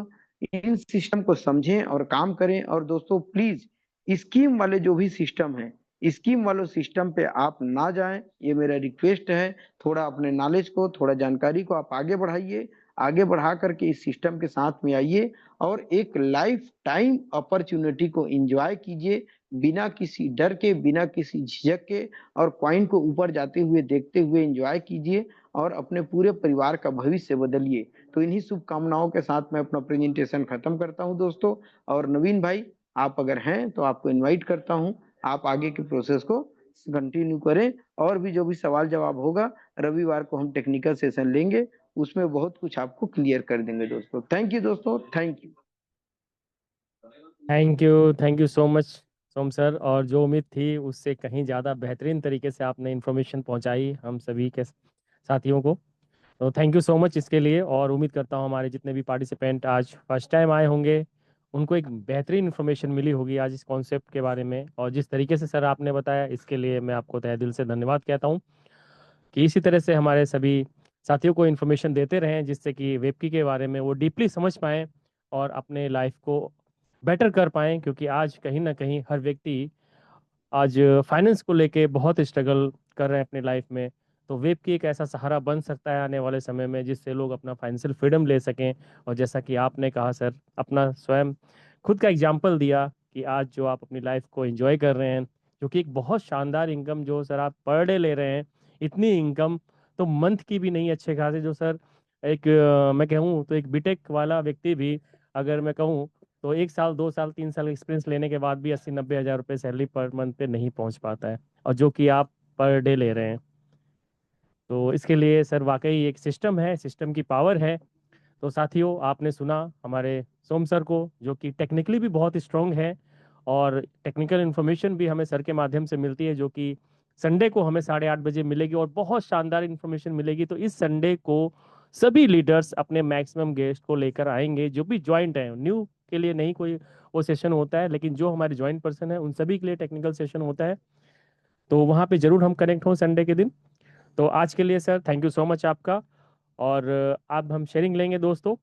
इन सिस्टम को समझें और काम करें। और दोस्तों प्लीज स्कीम वाले जो भी सिस्टम है, स्कीम वालों सिस्टम पे आप ना जाएं, ये मेरा रिक्वेस्ट है। थोड़ा अपने नॉलेज को, थोड़ा जानकारी को आप आगे बढ़ाइए। आगे बढ़ा करके इस सिस्टम के साथ में आइए और एक लाइफ टाइम अपॉर्चुनिटी को एंजॉय कीजिए बिना किसी डर के, बिना किसी झिझक के। और कॉइन को ऊपर जाते हुए देखते हुए एंजॉय कीजिए और अपने पूरे परिवार का भविष्य बदलिए। तो इन्हीं शुभकामनाओं के साथ मैं अपना प्रेजेंटेशन खत्म करता हूं दोस्तों। और नवीन भाई आप अगर हैं तो आपको इनवाइट करता हूं, आप आगे के प्रोसेस को कंटिन्यू करें। और भी जो भी सवाल जवाब होगा रविवार को हम टेक्निकल सेशन लेंगे, उसमें बहुत कुछ आपको क्लियर कर देंगे दोस्तों। थैंक यू दोस्तों, thank you. Thank you so much Som sir. और जो उम्मीद थी उससे कहीं ज़्यादा बेहतरीन तरीके से आपने इन्फॉर्मेशन पहुंचाई हम सभी के साथियों को। तो थैंक यू सो मच इसके लिए। और उम्मीद करता हूँ हमारे जितने भी पार्टिसिपेंट आज फर्स्ट टाइम आए होंगे उनको एक बेहतरीन इन्फॉर्मेशन मिली होगी आज इस कॉन्सेप्ट के बारे में। और जिस तरीके से सर आपने बताया इसके लिए मैं आपको तहे दिल से धन्यवाद कहता हूँ कि इसी तरह से हमारे सभी साथियों को इन्फॉर्मेशन देते रहें जिससे कि वेबकी के बारे में वो डीपली समझ पाएँ और अपने लाइफ को बेटर कर पाएँ। क्योंकि आज कहीं ना कहीं हर व्यक्ति आज फाइनेंस को लेके बहुत स्ट्रगल कर रहे हैं अपनी लाइफ में। तो वेब की एक ऐसा सहारा बन सकता है आने वाले समय में जिससे लोग अपना फाइनेंशियल फ्रीडम ले सकें। और जैसा कि आपने कहा सर, अपना स्वयं खुद का एग्जाम्पल दिया कि आज जो आप अपनी लाइफ को एंजॉय कर रहे हैं, जो कि एक बहुत शानदार इनकम जो सर आप पर डे ले रहे हैं, इतनी इनकम तो मंथ की भी नहीं अच्छे खासे जो सर एक मैं कहूँ तो एक बीटेक वाला व्यक्ति भी, अगर मैं कहूँ तो 1 साल 2 साल 3 साल एक्सपीरियंस लेने के बाद भी 80-90 हज़ार रुपये सैलरी पर मंथ पे नहीं पहुंच पाता है, और जो कि आप पर डे ले रहे हैं। तो इसके लिए सर वाकई एक सिस्टम है, सिस्टम की पावर है। तो साथियों, आपने सुना हमारे सोम सर को, जो कि टेक्निकली भी बहुत स्ट्रांग है, और टेक्निकल इन्फॉर्मेशन भी हमें सर के माध्यम से मिलती है, जो कि संडे को हमें 8:30 बजे मिलेगी, और बहुत शानदार इन्फॉर्मेशन मिलेगी। तो इस संडे को सभी लीडर्स अपने मैक्सिमम गेस्ट को लेकर आएंगे, जो भी ज्वाइंट है। न्यू के लिए नहीं कोई वो सेशन होता है, लेकिन जो हमारे ज्वाइंट पर्सन है उन सभी के लिए टेक्निकल सेशन होता है। तो वहाँ पे जरूर हम कनेक्ट हों संडे के दिन। तो आज के लिए sir thank you so much आपका। और अब हम शेयरिंग लेंगे दोस्तों।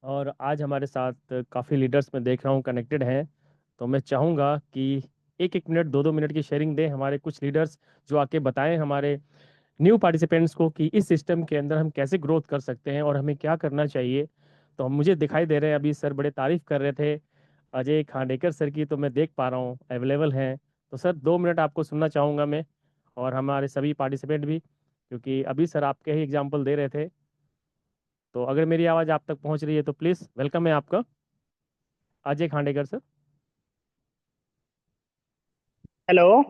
और आज हमारे साथ काफ़ी लीडर्स मैं देख रहा हूँ कनेक्टेड हैं। तो मैं चाहूँगा कि 1-1 मिनट 2-2 मिनट की शेयरिंग दें हमारे कुछ लीडर्स, जो आके बताएं हमारे न्यू पार्टिसिपेंट्स को कि इस सिस्टम के अंदर हम कैसे ग्रोथ कर सकते हैं और हमें क्या करना चाहिए। तो हम मुझे दिखाई दे रहे हैं, अभी सर बड़े तारीफ कर रहे थे अजय खांडेकर सर की, तो मैं देख पा रहा हूँ अवेलेबल हैं। तो सर 2 मिनट आपको सुनना चाहूँगा मैं, और हमारे सभी पार्टिसिपेंट भी, क्योंकि अभी सर आपके ही एग्जाम्पल दे रहे थे। तो अगर मेरी आवाज़ आप तक पहुँच रही है तो प्लीज़, वेलकम है आपका अजय खांडेकर सर। हेलो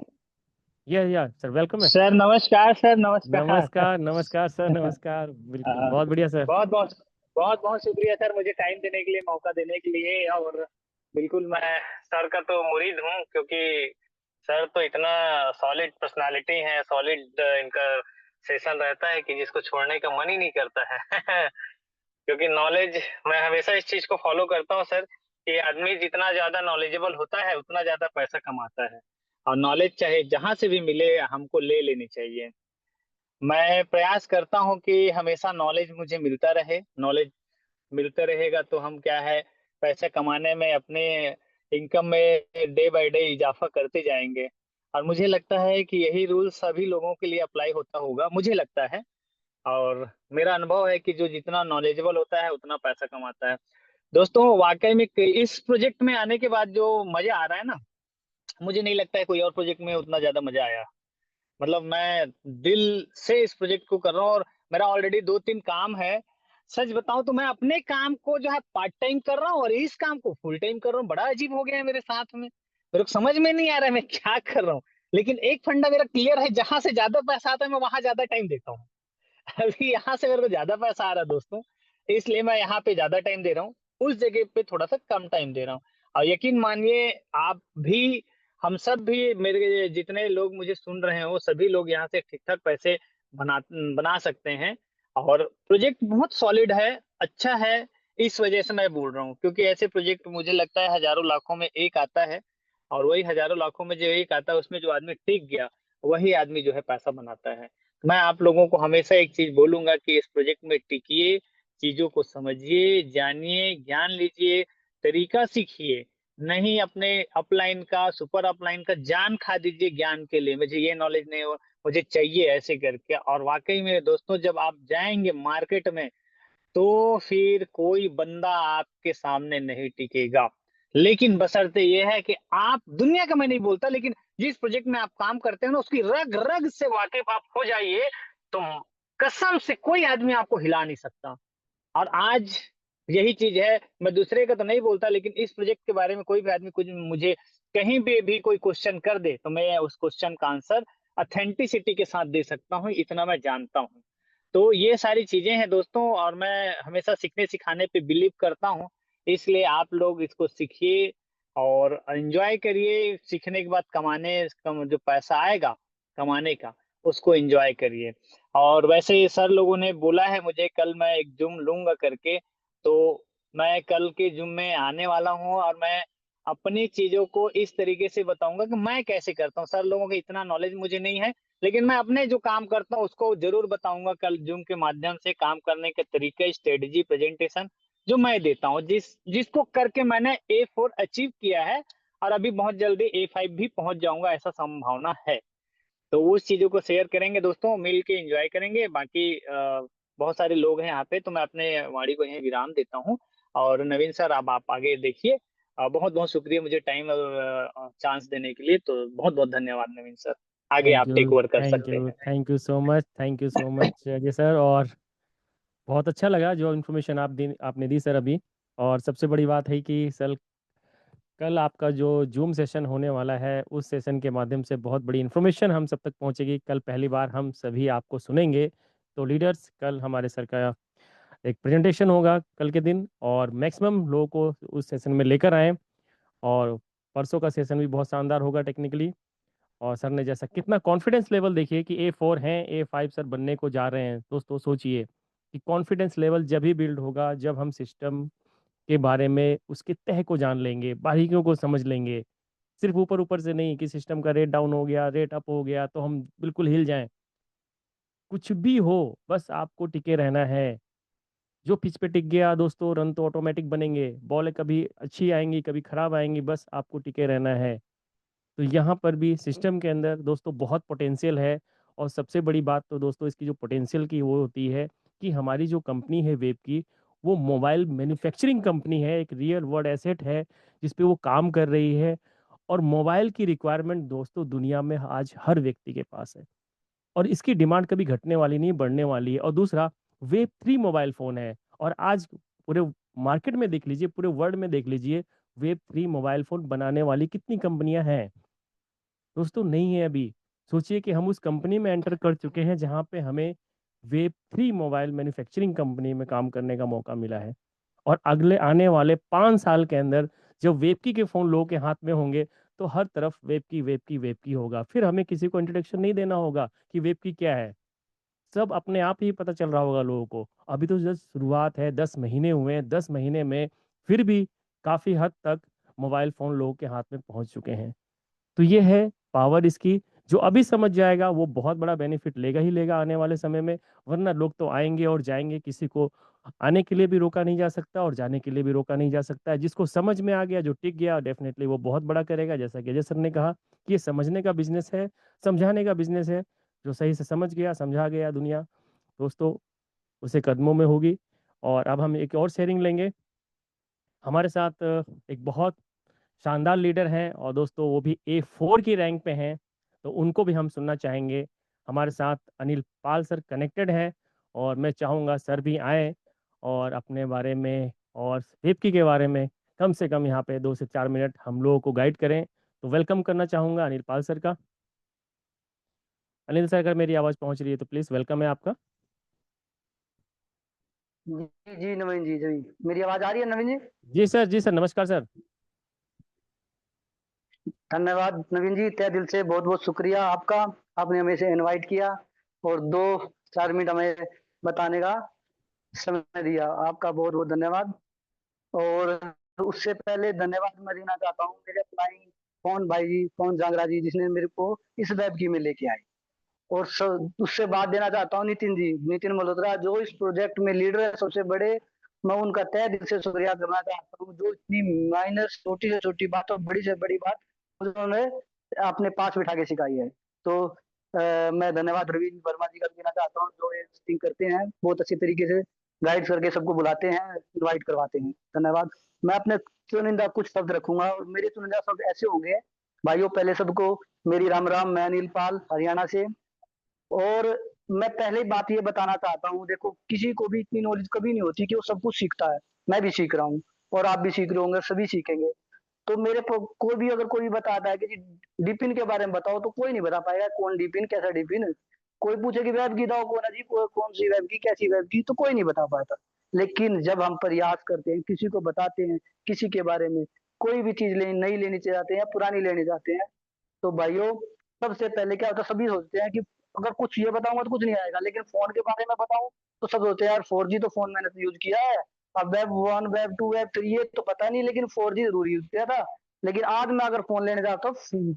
या सर, वेलकम है। सर, नमस्कार सर, नमस्कार। नमस्कार नमस्कार सर, नमस्कार, बिल्कुल, बहुत बढ़िया सर। बहुत बहुत बहुत बहुत शुक्रिया सर, मुझे टाइम देने के लिए, मौका देने के लिए। और बिल्कुल मैं सर का तो मुरीद हूँ, क्योंकि सर तो इतना सॉलिड पर्सनालिटी है, सॉलिड इनका सेशन रहता है कि जिसको छोड़ने का मन ही नहीं करता है। क्योंकि नॉलेज, मैं हमेशा इस चीज को फॉलो करता हूँ सर, कि आदमी जितना ज्यादा नॉलेजेबल होता है उतना ज्यादा पैसा कमाता है। और नॉलेज चाहे जहां से भी मिले, हमको ले लेनी चाहिए। मैं प्रयास करता हूँ कि हमेशा नॉलेज मुझे मिलता रहे। नॉलेज मिलता रहेगा तो हम क्या है, पैसा कमाने में, अपने इनकम में डे बाय डे इजाफा करते जाएंगे। और मुझे लगता है कि यही रूल सभी लोगों के लिए अप्लाई होता होगा, मुझे लगता है। और मेरा अनुभव है कि जो जितना नॉलेजेबल होता है उतना पैसा कमाता है। दोस्तों, वाकई में इस प्रोजेक्ट में आने के बाद जो मजा आ रहा है ना, मुझे नहीं लगता है कोई और प्रोजेक्ट में उतना ज्यादा मजा आया। मतलब मैं दिल से इस प्रोजेक्ट को कर रहा हूँ, और मेरा ऑलरेडी 2-3 काम है। सच बताऊं तो मैं अपने काम को जो है पार्ट टाइम कर रहा हूँ, और इस काम को फुल टाइम कर रहा हूँ। बड़ा अजीब हो गया है मेरे साथ में, मेरे को समझ में नहीं आ रहा है मैं क्या कर रहा हूँ। लेकिन एक फंडा मेरा क्लियर है, जहां से ज्यादा पैसा आता है मैं वहां ज्यादा टाइम देता हूँ। अभी यहाँ से मेरे को ज्यादा पैसा आ रहा है दोस्तों, इसलिए मैं यहाँ पे ज्यादा टाइम दे रहा हूँ, उस जगह पे थोड़ा सा कम टाइम दे रहा हूँ। और यकीन मानिए, आप भी, हम सब भी, मेरे जितने लोग मुझे सुन रहे हैं वो सभी लोग यहाँ से ठीक ठाक पैसे बना बना सकते हैं। और प्रोजेक्ट बहुत सॉलिड है, अच्छा है। इस वजह से मैं बोल रहा हूँ, क्योंकि ऐसे प्रोजेक्ट मुझे लगता है हजारों लाखों में एक आता है। और वही हजारों लाखों में जो एक आता है, उसमें जो आदमी टिक गया, वही आदमी जो है पैसा बनाता है। मैं आप लोगों को हमेशा एक चीज बोलूंगा कि इस प्रोजेक्ट में टिकिए, चीजों को समझिए, जानिए, ज्ञान लीजिए, तरीका सीखिए। नहीं अपने अपलाइन का, सुपर अपलाइन का जान खा दीजिए ज्ञान के लिए, मुझे ये नॉलेज नहीं हो, मुझे चाहिए, ऐसे करके। और वाकई में दोस्तों, जब आप जाएंगे मार्केट में, तो फिर कोई बंदा आपके सामने नहीं टिकेगा। लेकिन बशर्ते ये है कि आप, दुनिया का मैं नहीं बोलता, लेकिन जिस प्रोजेक्ट में आप काम करते हैं ना, उसकी रग रग से वाकिफ आप हो जाइए, तो कसम से कोई आदमी आपको हिला नहीं सकता। और आज यही चीज है। मैं दूसरे का तो नहीं बोलता, लेकिन इस प्रोजेक्ट के बारे में कोई भी आदमी कुछ मुझे कहीं भी कोई क्वेश्चन कर दे, तो मैं उस क्वेश्चन का आंसर अथेंटिसिटी के साथ दे सकता हूँ, इतना मैं जानता हूँ। तो ये सारी चीजें हैं दोस्तों, और मैं हमेशा सीखने सिखाने पे बिलीव करता हूँ। इसलिए आप लोग इसको सीखिए और एंजॉय करिए। सीखने के बाद जो पैसा आएगा कमाने का, उसको एंजॉय करिए। और वैसे सर लोगों ने बोला है मुझे, कल मैं एक जूम लूंगा करके। तो मैं कल के जूम में आने वाला हूँ, और मैं अपनी चीजों को इस तरीके से बताऊंगा कि मैं कैसे करता हूँ। सर लोगों का इतना नॉलेज मुझे नहीं है, लेकिन मैं अपने जो काम करता हूँ उसको जरूर बताऊंगा कल जूम के माध्यम से। काम करने के तरीके, स्ट्रेटजी, प्रेजेंटेशन जो मैं देता हूँ, जिसको करके मैंने A4 अचीव किया है, और अभी बहुत जल्दी A5 भी पहुंच जाऊंगा, ऐसा संभावना है। तो उस चीजों को शेयर करेंगे दोस्तों, मिल के एंजॉय करेंगे। बाकी बहुत सारे लोग हैं यहाँ पे, तो मैं अपने वाणी को यहीं विराम देता हूँ। और नवीन सर, अब आप आगे देखिए। बहुत बहुत शुक्रिया मुझे टाइम और चांस देने के लिए। तो बहुत बहुत धन्यवाद नवीन सर, आगे थैंक आप टेक यू ओवर कर थैंक सकते यू हैं। Thank you so much, thank you so much Ajay sir. और बहुत अच्छा लगा जो इन्फॉर्मेशन आपने दी सर अभी। और सबसे बड़ी बात है कि सर कल आपका जो जूम सेशन होने वाला है उस सेशन के माध्यम से बहुत बड़ी इन्फॉर्मेशन हम सब तक पहुंचेगी। कल पहली बार हम सभी आपको सुनेंगे। तो लीडर्स, कल हमारे सर का एक प्रेजेंटेशन होगा कल के दिन, और मैक्सिमम लोगों को उस सेशन में लेकर आएँ। और परसों का सेशन भी बहुत शानदार होगा टेक्निकली। और सर ने जैसा कितना कॉन्फिडेंस लेवल देखिए कि A4 हैं, A5 सर बनने को जा रहे हैं। दोस्तों सोचिए कि कॉन्फिडेंस लेवल जब ही बिल्ड होगा जब हम सिस्टम के बारे में उसके तह को जान लेंगे, बारीकियों को समझ लेंगे। सिर्फ ऊपर ऊपर से नहीं कि सिस्टम का रेट डाउन हो गया, रेट अप हो गया तो हम बिल्कुल हिल जाएं। कुछ भी हो, बस आपको टिके रहना है। जो पिच पे टिक गया दोस्तों, रन तो ऑटोमेटिक बनेंगे। बॉलें कभी अच्छी आएंगी कभी खराब आएंगी, बस आपको टिके रहना है। तो यहाँ पर भी सिस्टम के अंदर दोस्तों बहुत पोटेंशियल है। और सबसे बड़ी बात तो दोस्तों इसकी जो पोटेंशियल की वो होती है कि हमारी जो कंपनी है वेब की, वो मोबाइल मैन्युफैक्चरिंग कंपनी है, एक रियल वर्ल्ड एसेट है जिस पे वो काम कर रही है। और मोबाइल की रिक्वायरमेंट दोस्तों दुनिया में आज हर व्यक्ति के पास है, और इसकी डिमांड कभी घटने वाली नहीं, बढ़ने वाली है। और दूसरा, वेब 3 मोबाइल फ़ोन है। और आज पूरे मार्केट में देख लीजिए, पूरे वर्ल्ड में देख लीजिए, वेब 3 मोबाइल फ़ोन बनाने वाली कितनी कंपनियां हैं दोस्तों? नहीं है अभी। सोचिए कि हम उस कंपनी में एंटर कर चुके हैं जहां पे हमें वेब 3 मोबाइल मैन्युफैक्चरिंग कंपनी में काम करने का मौका मिला है। और अगले आने वाले 5 साल के अंदर जब वेबकी के फ़ोन लोगों के हाथ में होंगे तो हर तरफ वेबकी वेबकी वेबकी होगा। फिर हमें किसी को इंट्रोडक्शन नहीं देना होगा कि वेबकी क्या है। सब अपने आप ही पता चल रहा होगा लोगों को। अभी तो जस्ट शुरुआत है, 10 महीने हुए हैं। 10 महीने में फिर भी काफ़ी हद तक मोबाइल फ़ोन लोगों के हाथ में पहुंच चुके हैं। तो ये है पावर इसकी। जो अभी समझ जाएगा वो बहुत बड़ा बेनिफिट लेगा ही लेगा आने वाले समय में। वरना लोग तो आएंगे और जाएंगे, किसी को आने के लिए भी रोका नहीं जा सकता और जाने के लिए भी रोका नहीं जा सकता है। जिसको समझ में आ गया, जो टिक गया, डेफिनेटली वो बहुत बड़ा करेगा। जैसा कि अजय सर ने कहा कि ये समझने का बिजनेस है, समझाने का बिजनेस है। जो सही से समझ गया, समझा गया दुनिया दोस्तों, उसे कदमों में होगी। और अब हम एक और शेयरिंग लेंगे। हमारे साथ एक बहुत शानदार लीडर हैं, और दोस्तों वो भी A4 की रैंक पे हैं। तो उनको भी हम सुनना चाहेंगे। हमारे साथ अनिल पाल सर कनेक्टेड हैं, और मैं चाहूँगा सर भी आएँ और अपने बारे में और वेबकी के बारे में कम से कम यहाँ पे 2 से 4 मिनट हम लोगों को गाइड करें। तो वेलकम करना चाहूँगा अनिल पाल सर का। अनिल सर, अगर मेरी आवाज़ पहुँच रही है तो प्लीज़ वेलकम है आपका। जी जी नवीन जी जी, मेरी आवाज आ रही है नवीन जी? जी सर, जी सर, नमस्कार सर। धन्यवाद नवीन जी, तहे दिल से बहुत बहुत शुक्रिया आपका। आपने हमें से इनवाइट किया और 2-4 मिनट हमें बताने का समय दिया, आपका बहुत बहुत धन्यवाद। और उससे पहले धन्यवाद मैं देना चाहता हूँ मेरे फ्लाइंग पवन भाई जी, पवन जांगरा जी, जिसने मेरे को इस वेब की में लेके आए। और उससे बात देना चाहता हूँ नितिन जी, नितिन मल्होत्रा, जो इस प्रोजेक्ट में लीडर है सबसे बड़े। मैं उनका तहे दिल से शुक्रिया करना चाहता हूँ, जो इतनी माइनर छोटी से छोटी बात और बड़ी से बड़ी बात उन्होंने अपने पास बिठा के सिखाई है। तो मैं धन्यवाद रवि वर्मा जी का भी देना चाहता हूँ, जो ये thing करते हैं, बहुत अच्छी तरीके से गाइड करके सबको बुलाते हैं, इनवाइट करवाते हैं। धन्यवाद। मैं अपने चुनिंदा कुछ शब्द रखूंगा, और मेरे चुनिंदा शब्द ऐसे होंगे। भाइयों, पहले सबको मेरी राम राम। मैं अनिल पाल हरियाणा से। और मैं पहले बात ये बताना चाहता हूँ, देखो किसी को भी इतनी नॉलेज कभी नहीं होती कि वो सब कुछ सीखता है। मैं भी सीख रहा हूँ और आप भी सीख रहे होंगे, सभी सीखेंगे। तो मेरे को कोई भी अगर कोई बताता है कि जी डिपिन के बारे में बताओ, तो कोई नहीं बता पाएगा कौन डिपिन, कैसा डिपिन। कोई पूछे कि वेब की दाओ कौन है जी, कौन सी वेब की, कैसी वेब की, तो कोई नहीं बता पाता। लेकिन जब हम प्रयास करते हैं, किसी को बताते हैं किसी के बारे में, कोई भी चीज नई लेनी चाहते हैं या पुरानी लेने जाते हैं, तो भाइयों सबसे पहले क्या होता है, सभी सोचते हैं कि अगर कुछ ये बताऊंगा तो कुछ नहीं आएगा, लेकिन फोन के बारे में बताऊं तो सब सोचते हैं यार 4G तो फोन मैंने तो यूज किया है। अब वेब 1 वेब 2 वेब 3 ये तो पता नहीं, लेकिन 4G जरूर यूज किया था। लेकिन आज मैं अगर फोन लेने जाता हूँ,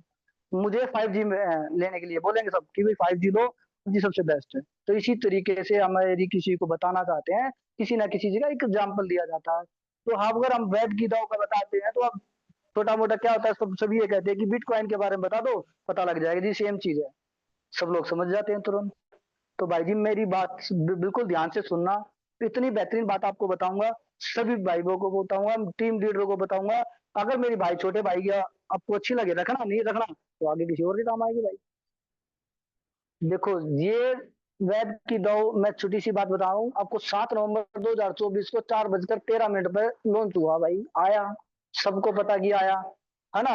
मुझे 5G में लेने के लिए बोलेंगे सब कि भाई 5G लो, 5G सबसे बेस्ट है। तो इसी तरीके से हम यदि किसी को बताना चाहते हैं, किसी ना किसी जगह एक एग्जाम्पल दिया जाता है। तो हाँ, अगर हम वेब की दाव का बताते हैं, तो अब छोटा मोटा क्या होता है, सब सभी ये कहते हैं कि बिटकॉइन के बारे में बता दो, पता लग जाएगा जी, सेम चीज है, सब लोग समझ जाते हैं तुरंत। तो भाई जी मेरी बात बिल्कुल ध्यान से सुनना। इतनी बेहतरीन बात आपको बताऊंगा, सभी भाइयों को बताऊंगा, टीम लीडरों को बताऊंगा। अगर मेरी भाई छोटे भाई की आपको अच्छी लगे रखना, नहीं रखना तो आगे किसी और के काम आएगी भाई। देखो ये वेब की दो मैं छोटी सी बात बता रहा हूँ आपको। 7 नवंबर 2024 को 4:13 पर लॉन्च हुआ भाई, आया, सबको पता कि आया, है ना।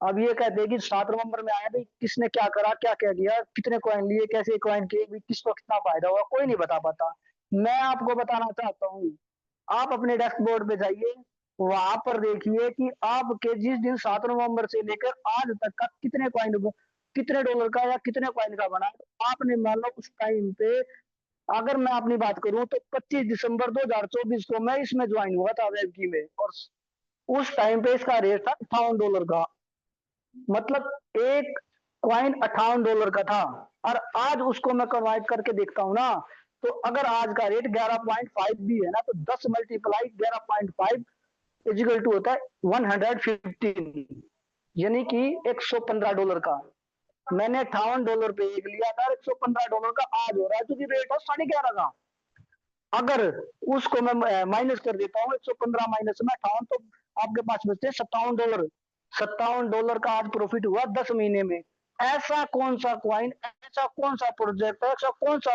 अब ये कहते हैं कि 7 नवंबर में आया भाई, किसने क्या करा, क्या क्या किया, कितने कॉइन लिए, कैसे कॉइन किए, भाई किसको कितना फायदा हुआ, कोई नहीं बता पाता। मैं आपको बताना चाहता हूँ, आप अपने डैशबोर्ड पे जाइए, वहां पर देखिए कि आपके जिस दिन 7 नवंबर से लेकर आज तक का कितने कॉइन, कितने डॉलर का या कितने कॉइन का बना। आपने मान लो उस टाइम पे, अगर मैं अपनी बात करूं तो 25 दिसंबर 2024 को मैं इसमें ज्वाइन हुआ था वेबकी में, और उस टाइम पे इसका रेट था $58 का। मतलब एक कॉइन $58 का था, और आज उसको मैं कन्वर्ट करके देखता हूं ना, तो अगर आज का रेट 11.5 भी है ना, तो 10 मल्टीप्लाई 11.5 इजिकल टू होता है 115, यानी कि $115 का। मैंने $58 पे एक लिया था, $115 का आज हो रहा है, क्योंकि रेट है 11.5 का। अगर उसको मैं माइनस कर देता हूँ, 115 माइनस में 58, तो आपके पास बचते हैं $57। $57 का आज प्रॉफिट हुआ 10 महीने में। ऐसा कौन सा कॉइन, ऐसा कौन सा प्रोजेक्ट है, ऐसा कौन सा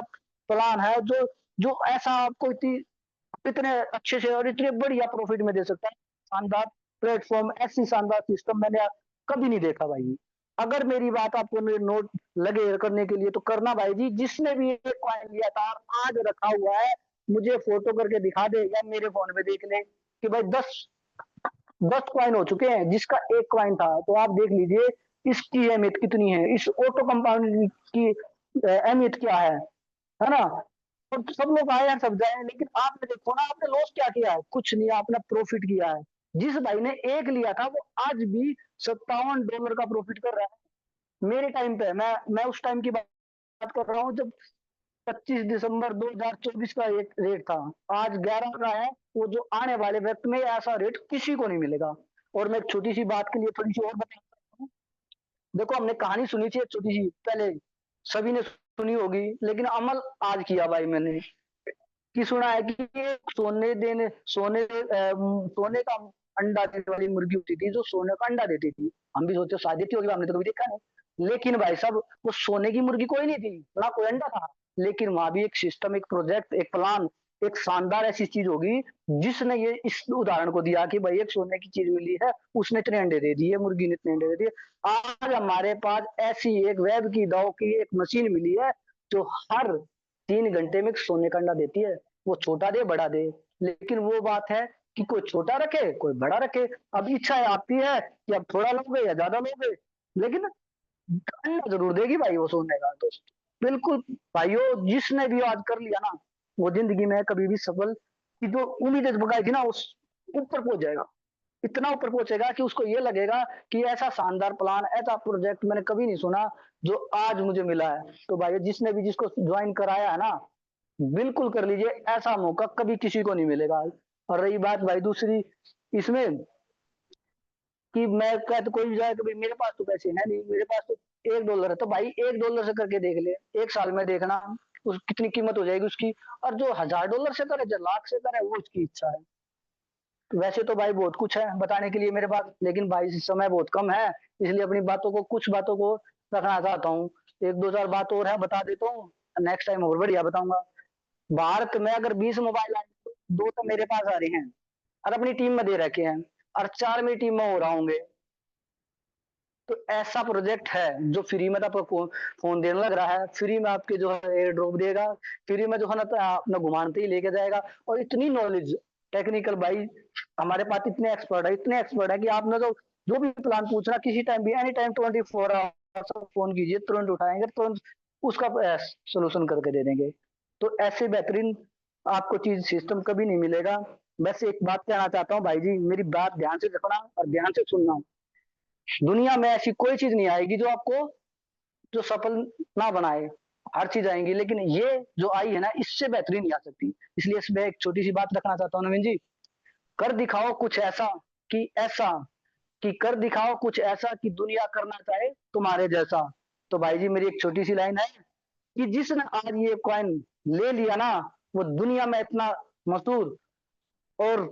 प्लान है जो जो ऐसा आपको इतने अच्छे से और इतने बढ़िया प्रॉफिट में दे सकता है। शानदार प्लेटफॉर्म, ऐसी शानदार सिस्टम मैंने कभी नहीं देखा भाई। अगर मेरी बात आपको मेरे नोट लगे करने के लिए तो करना भाई जी। जिसने भी एक कॉइन लिया था आज रखा हुआ है, मुझे फोटो करके दिखा दे या मेरे फोन में देख ले कि भाई 10 कॉइन हो चुके हैं, जिसका एक कॉइन था। तो आप देख लीजिए इसकी अहमियत कितनी है, इस ऑटो कंपाउंडिंग की अहमियत क्या है ना। और सब लोग आए हैं, सब जाए, लेकिन आपने देखो ना, आपने लॉस क्या किया है, कुछ नहीं, आपने प्रॉफिट किया है। जिस भाई ने एक लिया था वो आज भी $57 का प्रॉफिट कर रहा है। मेरे टाइम पे, मैं उस टाइम की बात कर रहा हूँ जब 25 दिसंबर 2024 का एक रेट था, आज 11 का है। वो जो आने वाले वक्त में ऐसा रेट किसी को नहीं मिलेगा। और मैं एक छोटी सी बात के लिए थोड़ी सी और बता सकता हूँ। देखो, हमने कहानी सुनी थी एक छोटी सी पहले, सभी ने सुनी होगी, लेकिन अमल आज किया भाई मैंने, कि सुना है कि एक सोने का अंडा देने वाली मुर्गी होती थी, जो सोने का अंडा देती थी। हम भी सोचते शायद देती होगी, हमने तो कभी देखा नहीं। लेकिन भाई साहब, वो सोने की मुर्गी कोई नहीं थी, ना कोई अंडा था। लेकिन वहां भी एक सिस्टम, एक प्रोजेक्ट, एक प्लान, एक शानदार ऐसी चीज होगी जिसने ये इस उदाहरण को दिया कि भाई एक सोने की चीज मिली है, उसने इतने अंडे दे दिए, मुर्गी ने इतने अंडे दे दिए। आज हमारे पास ऐसी एक वेब की दो की एक मशीन मिली है, जो हर 3 घंटे में एक सोने का अंडा देती है। वो छोटा दे बड़ा दे, लेकिन वो बात है कि कोई छोटा रखे कोई बड़ा रखे। अब इच्छा आपकी है कि अब थोड़ा लोगे या ज्यादा लोगे, लेकिन अंडा जरूर देगी भाई वो सोने का। तो बिल्कुल भाइयों, जिसने भी आज कर लिया ना, वो जिंदगी में कभी भी सफल की जो उम्मीदें जगाई थी ना, उस ऊपर पहुंच जाएगा। इतना ऊपर पहुंचेगा कि उसको ये लगेगा कि ऐसा शानदार प्लान, ऐसा प्रोजेक्ट मैंने कभी नहीं सुना जो आज मुझे मिला है। तो भाई, जिसने भी जिसको ज्वाइन कराया है ना, बिल्कुल कर लीजिए, ऐसा मौका कभी किसी को नहीं मिलेगा। और रही बात भाई दूसरी इसमें, कि मैं कहता तो कोई भी जाए कि भाई मेरे पास तो पैसे है नहीं, मेरे पास तो $1 है, तो भाई $1 से करके देख ले, एक साल में देखना उस कितनी कीमत हो जाएगी उसकी। और जो $1000 से करे, जो लाख से करे, वो उसकी इच्छा है। वैसे तो भाई बहुत कुछ है बताने के लिए मेरे पास, लेकिन भाई समय बहुत कम है, इसलिए अपनी बातों को, कुछ बातों को रखना चाहता हूँ। एक दो चार बात और है, बता देता हूँ, नेक्स्ट टाइम और बढ़िया बताऊंगा। भारत में अगर 20 मोबाइल आए तो 2 तो मेरे पास आ रहे हैं और अपनी टीम में दे रखे हैं, और 4 मेरी टीम में हो रहा होंगे। तो ऐसा प्रोजेक्ट है जो फ्री में आपको फोन देने लग रहा है, फ्री में आपके जो है एयर ड्रॉप देगा, फ्री में जो है ना तो अपना घुमानते ही लेके जाएगा। और इतनी नॉलेज टेक्निकल भाई हमारे पास इतने एक्सपर्ट है, इतने एक्सपर्ट है कि आपने जो भी प्लान पूछना किसी टाइम भी, एनी टाइम 24 आवर्स फोन कीजिए, तुरंत उठाएंगे, तुरंत उसका सोल्यूशन करके दे देंगे। तो ऐसे बेहतरीन आपको चीज सिस्टम कभी नहीं मिलेगा। बस एक बात कहना चाहता हूँ भाई जी, मेरी बात ध्यान से रखना और ध्यान से सुनना। दुनिया में ऐसी कोई चीज नहीं आएगी जो आपको जो सफल ना बनाए। हर चीज आएंगी, लेकिन ये जो आई है ना, इससे बेहतरीन नहीं आ सकती। इसलिए इसमें एक छोटी सी बात रखना चाहता हूँ नवीन जी, कर दिखाओ कुछ ऐसा कि ऐसा, कि कर दिखाओ कुछ ऐसा कि दुनिया करना चाहे तुम्हारे जैसा। तो भाई जी, मेरी एक छोटी सी लाइन है कि जिसने आज ये कॉइन ले लिया ना, वो दुनिया में इतना मशहूर और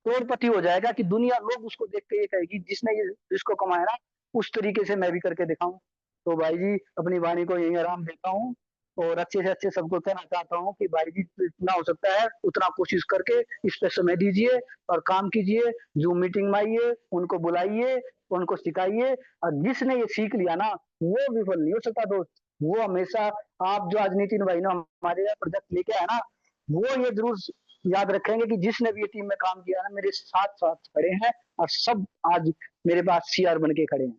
करोड़पति हो जाएगा कि दुनिया लोग उसको देख के ये कहेगी, जिसने ये इसको कमाया ना, उस तरीके से मैं भी करके दिखाऊं। तो भाई जी, अपनी वाणी को यही आराम देता हूँ। और अच्छे से अच्छे सबको कहना चाहता हूँ कि भाई जी जितना हो सकता है उतना कोशिश करके इस पे समय दीजिए और काम कीजिए। जूम मीटिंग में आइए, उनको बुलाइए, उनको सिखाइए। और जिसने ये सीख लिया ना, वो विफल नहीं हो सकता दोस्त। वो हमेशा, आप जो आज नितिन भाई ने हमारे यहाँ प्रोजेक्ट लेके आया ना, वो ये जरूर याद रखेंगे कि जिसने भी ये टीम में काम किया ना, मेरे साथ साथ खड़े हैं और सब आज मेरे पास सीआर बन के खड़े हैं।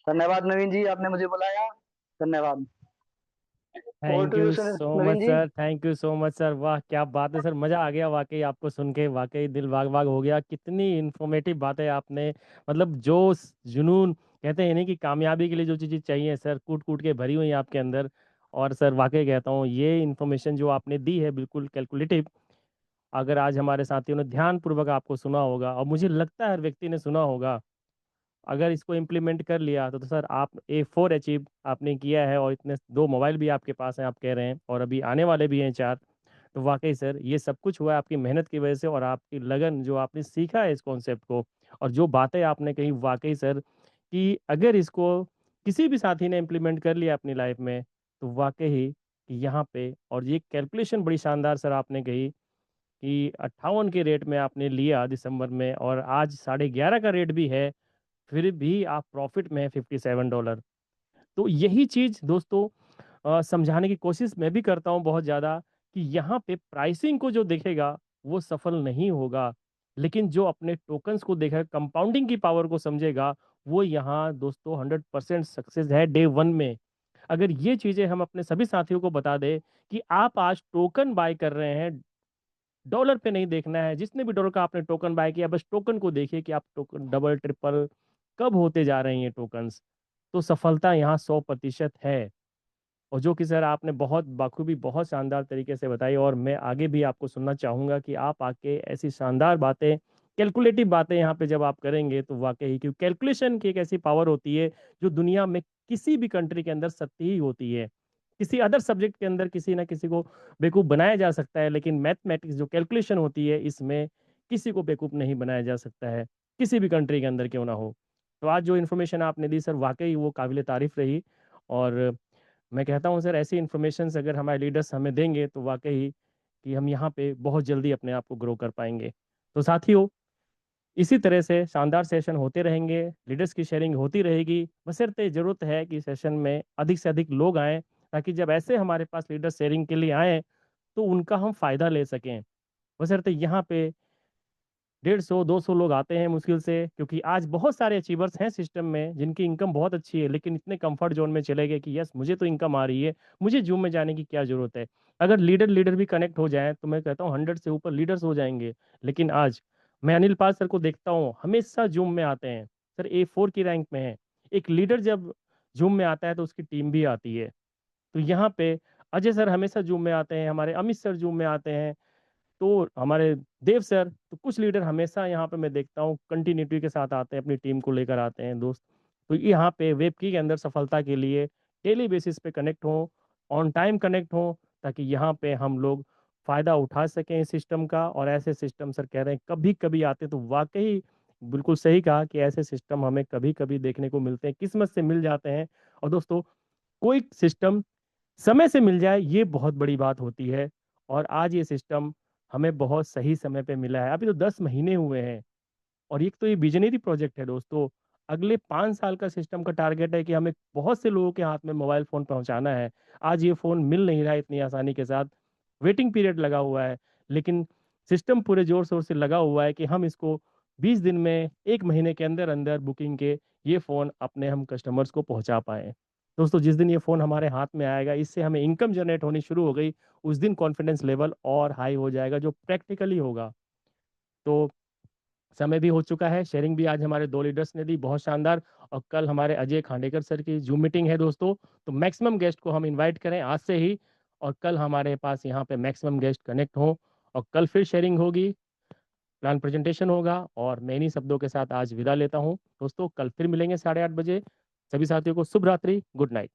धन्यवाद नवीन जी, आपने मुझे बुलाया। धन्यवाद। Thank you so much Naveen ji. Sir, thank you so much sir. वाह क्या बात है सर, मजा आ गया वाकई आपको सुन के, वाकई दिल बाग बाग हो गया। कितनी इन्फॉर्मेटिव बातें आपने, मतलब जोश जुनून कहते हैं नहीं कि कामयाबी के लिए जो चीज़ें चाहिए सर, कूट कूट के भरी हुई है आपके अंदर। और सर वाकई कहता हूँ ये इन्फॉर्मेशन जो आपने दी है बिल्कुल कैलकुलेटिव। अगर आज हमारे साथियों ने ध्यानपूर्वक आपको सुना होगा, और मुझे लगता है हर व्यक्ति ने सुना होगा, अगर इसको इम्प्लीमेंट कर लिया तो सर आप A4 अचीव आपने किया है। और इतने 2 मोबाइल भी आपके पास हैं आप कह रहे हैं, और अभी आने वाले भी हैं 4। तो वाकई सर ये सब कुछ हुआ है आपकी मेहनत की वजह से, और आपकी लगन जो आपने सीखा है इस कॉन्सेप्ट को, और जो बातें आपने कही वाकई सर, कि अगर इसको किसी भी साथी ने इम्प्लीमेंट कर लिया अपनी लाइफ में, तो वाकई ही कि यहाँ पे, और ये कैलकुलेशन बड़ी शानदार सर आपने कही कि 58 के रेट में आपने लिया दिसंबर में, और आज $11.5 का रेट भी है, फिर भी आप प्रॉफिट में है $57। तो यही चीज़ दोस्तों समझाने की कोशिश मैं भी करता हूँ बहुत ज़्यादा, कि यहाँ पे प्राइसिंग को जो देखेगा वो सफल नहीं होगा, लेकिन जो अपने टोकन्स को देखेगा, कंपाउंडिंग की पावर को समझेगा, वो यहाँ दोस्तों 100% सक्सेस है डे 1 में। अगर ये चीज़ें हम अपने सभी साथियों को बता दें कि आप आज टोकन बाय कर रहे हैं, डॉलर पे नहीं देखना है। जितने भी डॉलर का आपने टोकन बाय किया, बस टोकन को देखिए कि आप टोकन डबल ट्रिपल कब होते जा रहे हैं ये टोकन्स। तो सफलता यहाँ 100% है। और जो कि सर आपने बहुत बाखूबी, बहुत शानदार तरीके से बताई, और मैं आगे भी आपको सुनना चाहूँगा कि आप आके ऐसी शानदार बातें, कैलकुलेटिव बातें यहाँ पे जब आप करेंगे, तो वाक़ई क्योंकि कैलकुलेशन की एक ऐसी पावर होती है जो दुनिया में किसी भी कंट्री के अंदर सत्य ही होती है। किसी अदर सब्जेक्ट के अंदर किसी न किसी को बेवकूफ़ बनाया जा सकता है, लेकिन मैथमेटिक्स जो कैलकुलेशन होती है, इसमें किसी को बेवकूफ़ नहीं बनाया जा सकता है, किसी भी कंट्री के अंदर क्यों ना हो। तो आज जो इन्फॉर्मेशन आपने दी सर, वाक़ई वो काबिल तारीफ़ रही। और मैं कहता हूँ सर, ऐसी इन्फॉर्मेशंस अगर हमारे लीडर्स हमें देंगे, तो वाक़ई कि हम यहाँ पे बहुत जल्दी अपने आप को ग्रो कर पाएँगे। तो साथियों, इसी तरह से शानदार सेशन होते रहेंगे, लीडर्स की शेयरिंग होती रहेगी, बशर्ते ज़रूरत है कि सेशन में अधिक से अधिक लोग आएँ, ताकि जब ऐसे हमारे पास लीडर शेयरिंग के लिए आएँ, तो उनका हम फ़ायदा ले सकें। बशर्ते यहाँ पे 150-200 लोग आते हैं मुश्किल से, क्योंकि आज बहुत सारे अचीवर्स हैं सिस्टम में जिनकी इनकम बहुत अच्छी है, लेकिन इतने कंफर्ट जोन में चले गए कि यस मुझे तो इनकम आ रही है, मुझे जूम में जाने की क्या ज़रूरत है। अगर लीडर लीडर भी कनेक्ट हो जाएँ, तो मैं कहता हूँ 100 से ऊपर लीडर्स हो जाएँगे। लेकिन आज मैं अनिल पाल सर को देखता हूँ, हमेशा जूम में आते हैं। सर A4 की रैंक में हैं। एक लीडर जब जूम में आता है, तो उसकी टीम भी आती है। तो यहाँ पे अजय सर हमेशा जूम में आते हैं, हमारे अमित सर जूम में आते हैं, तो हमारे देव सर, तो कुछ लीडर हमेशा यहाँ पे मैं देखता हूँ कंटिन्यूटी के साथ आते हैं, अपनी टीम को लेकर आते हैं दोस्त। तो यहाँ पे वेबकी के अंदर सफलता के लिए डेली बेसिस पे कनेक्ट हों, ऑन टाइम कनेक्ट हों, ताकि यहाँ पे हम लोग फ़ायदा उठा सकें इस सिस्टम का। और ऐसे सिस्टम सर कह रहे हैं कभी कभी आते, तो वाकई बिल्कुल सही कहा कि ऐसे सिस्टम हमें कभी कभी देखने को मिलते हैं, किस्मत से मिल जाते हैं। और दोस्तों, कोई सिस्टम समय से मिल जाए, ये बहुत बड़ी बात होती है। और आज ये सिस्टम हमें बहुत सही समय पे मिला है। अभी तो 10 महीने हुए हैं, और एक तो ये विजनरी प्रोजेक्ट है दोस्तों। अगले 5 साल का सिस्टम का टारगेट है कि हमें बहुत से लोगों के हाथ में मोबाइल फ़ोन पहुंचाना है। आज ये फ़ोन मिल नहीं रहा है इतनी आसानी के साथ, वेटिंग पीरियड लगा हुआ है, लेकिन सिस्टम पूरे ज़ोर-शोर से लगा हुआ है कि हम इसको 20 दिन में, 1 महीने के अंदर-अंदर बुकिंग के ये फ़ोन अपने हम कस्टमर्स को पहुँचा पाएँ। दोस्तों, जिस दिन ये फ़ोन हमारे हाथ में आएगा, इससे हमें इनकम जनरेट होनी शुरू हो गई, उस दिन कॉन्फिडेंस लेवल और हाई हो जाएगा, जो प्रैक्टिकली होगा। तो समय भी हो चुका है, शेयरिंग भी आज हमारे 2 लीडर्स ने दी, बहुत शानदार। और कल हमारे अजय खांडेकर सर की ज़ूम मीटिंग है दोस्तों, तो मैक्सिमम गेस्ट को हम इनवाइट करें आज से ही, और कल हमारे पास यहाँ पे मैक्सिमम गेस्ट कनेक्ट हों, और कल फिर शेयरिंग होगी, प्लान प्रेजेंटेशन होगा, और मैं इन्हीं शब्दों के साथ आज विदा लेता हूँ। दोस्तों, कल फिर मिलेंगे 8:30 बजे। सभी साथियों को शुभ रात्रि, गुड नाइट।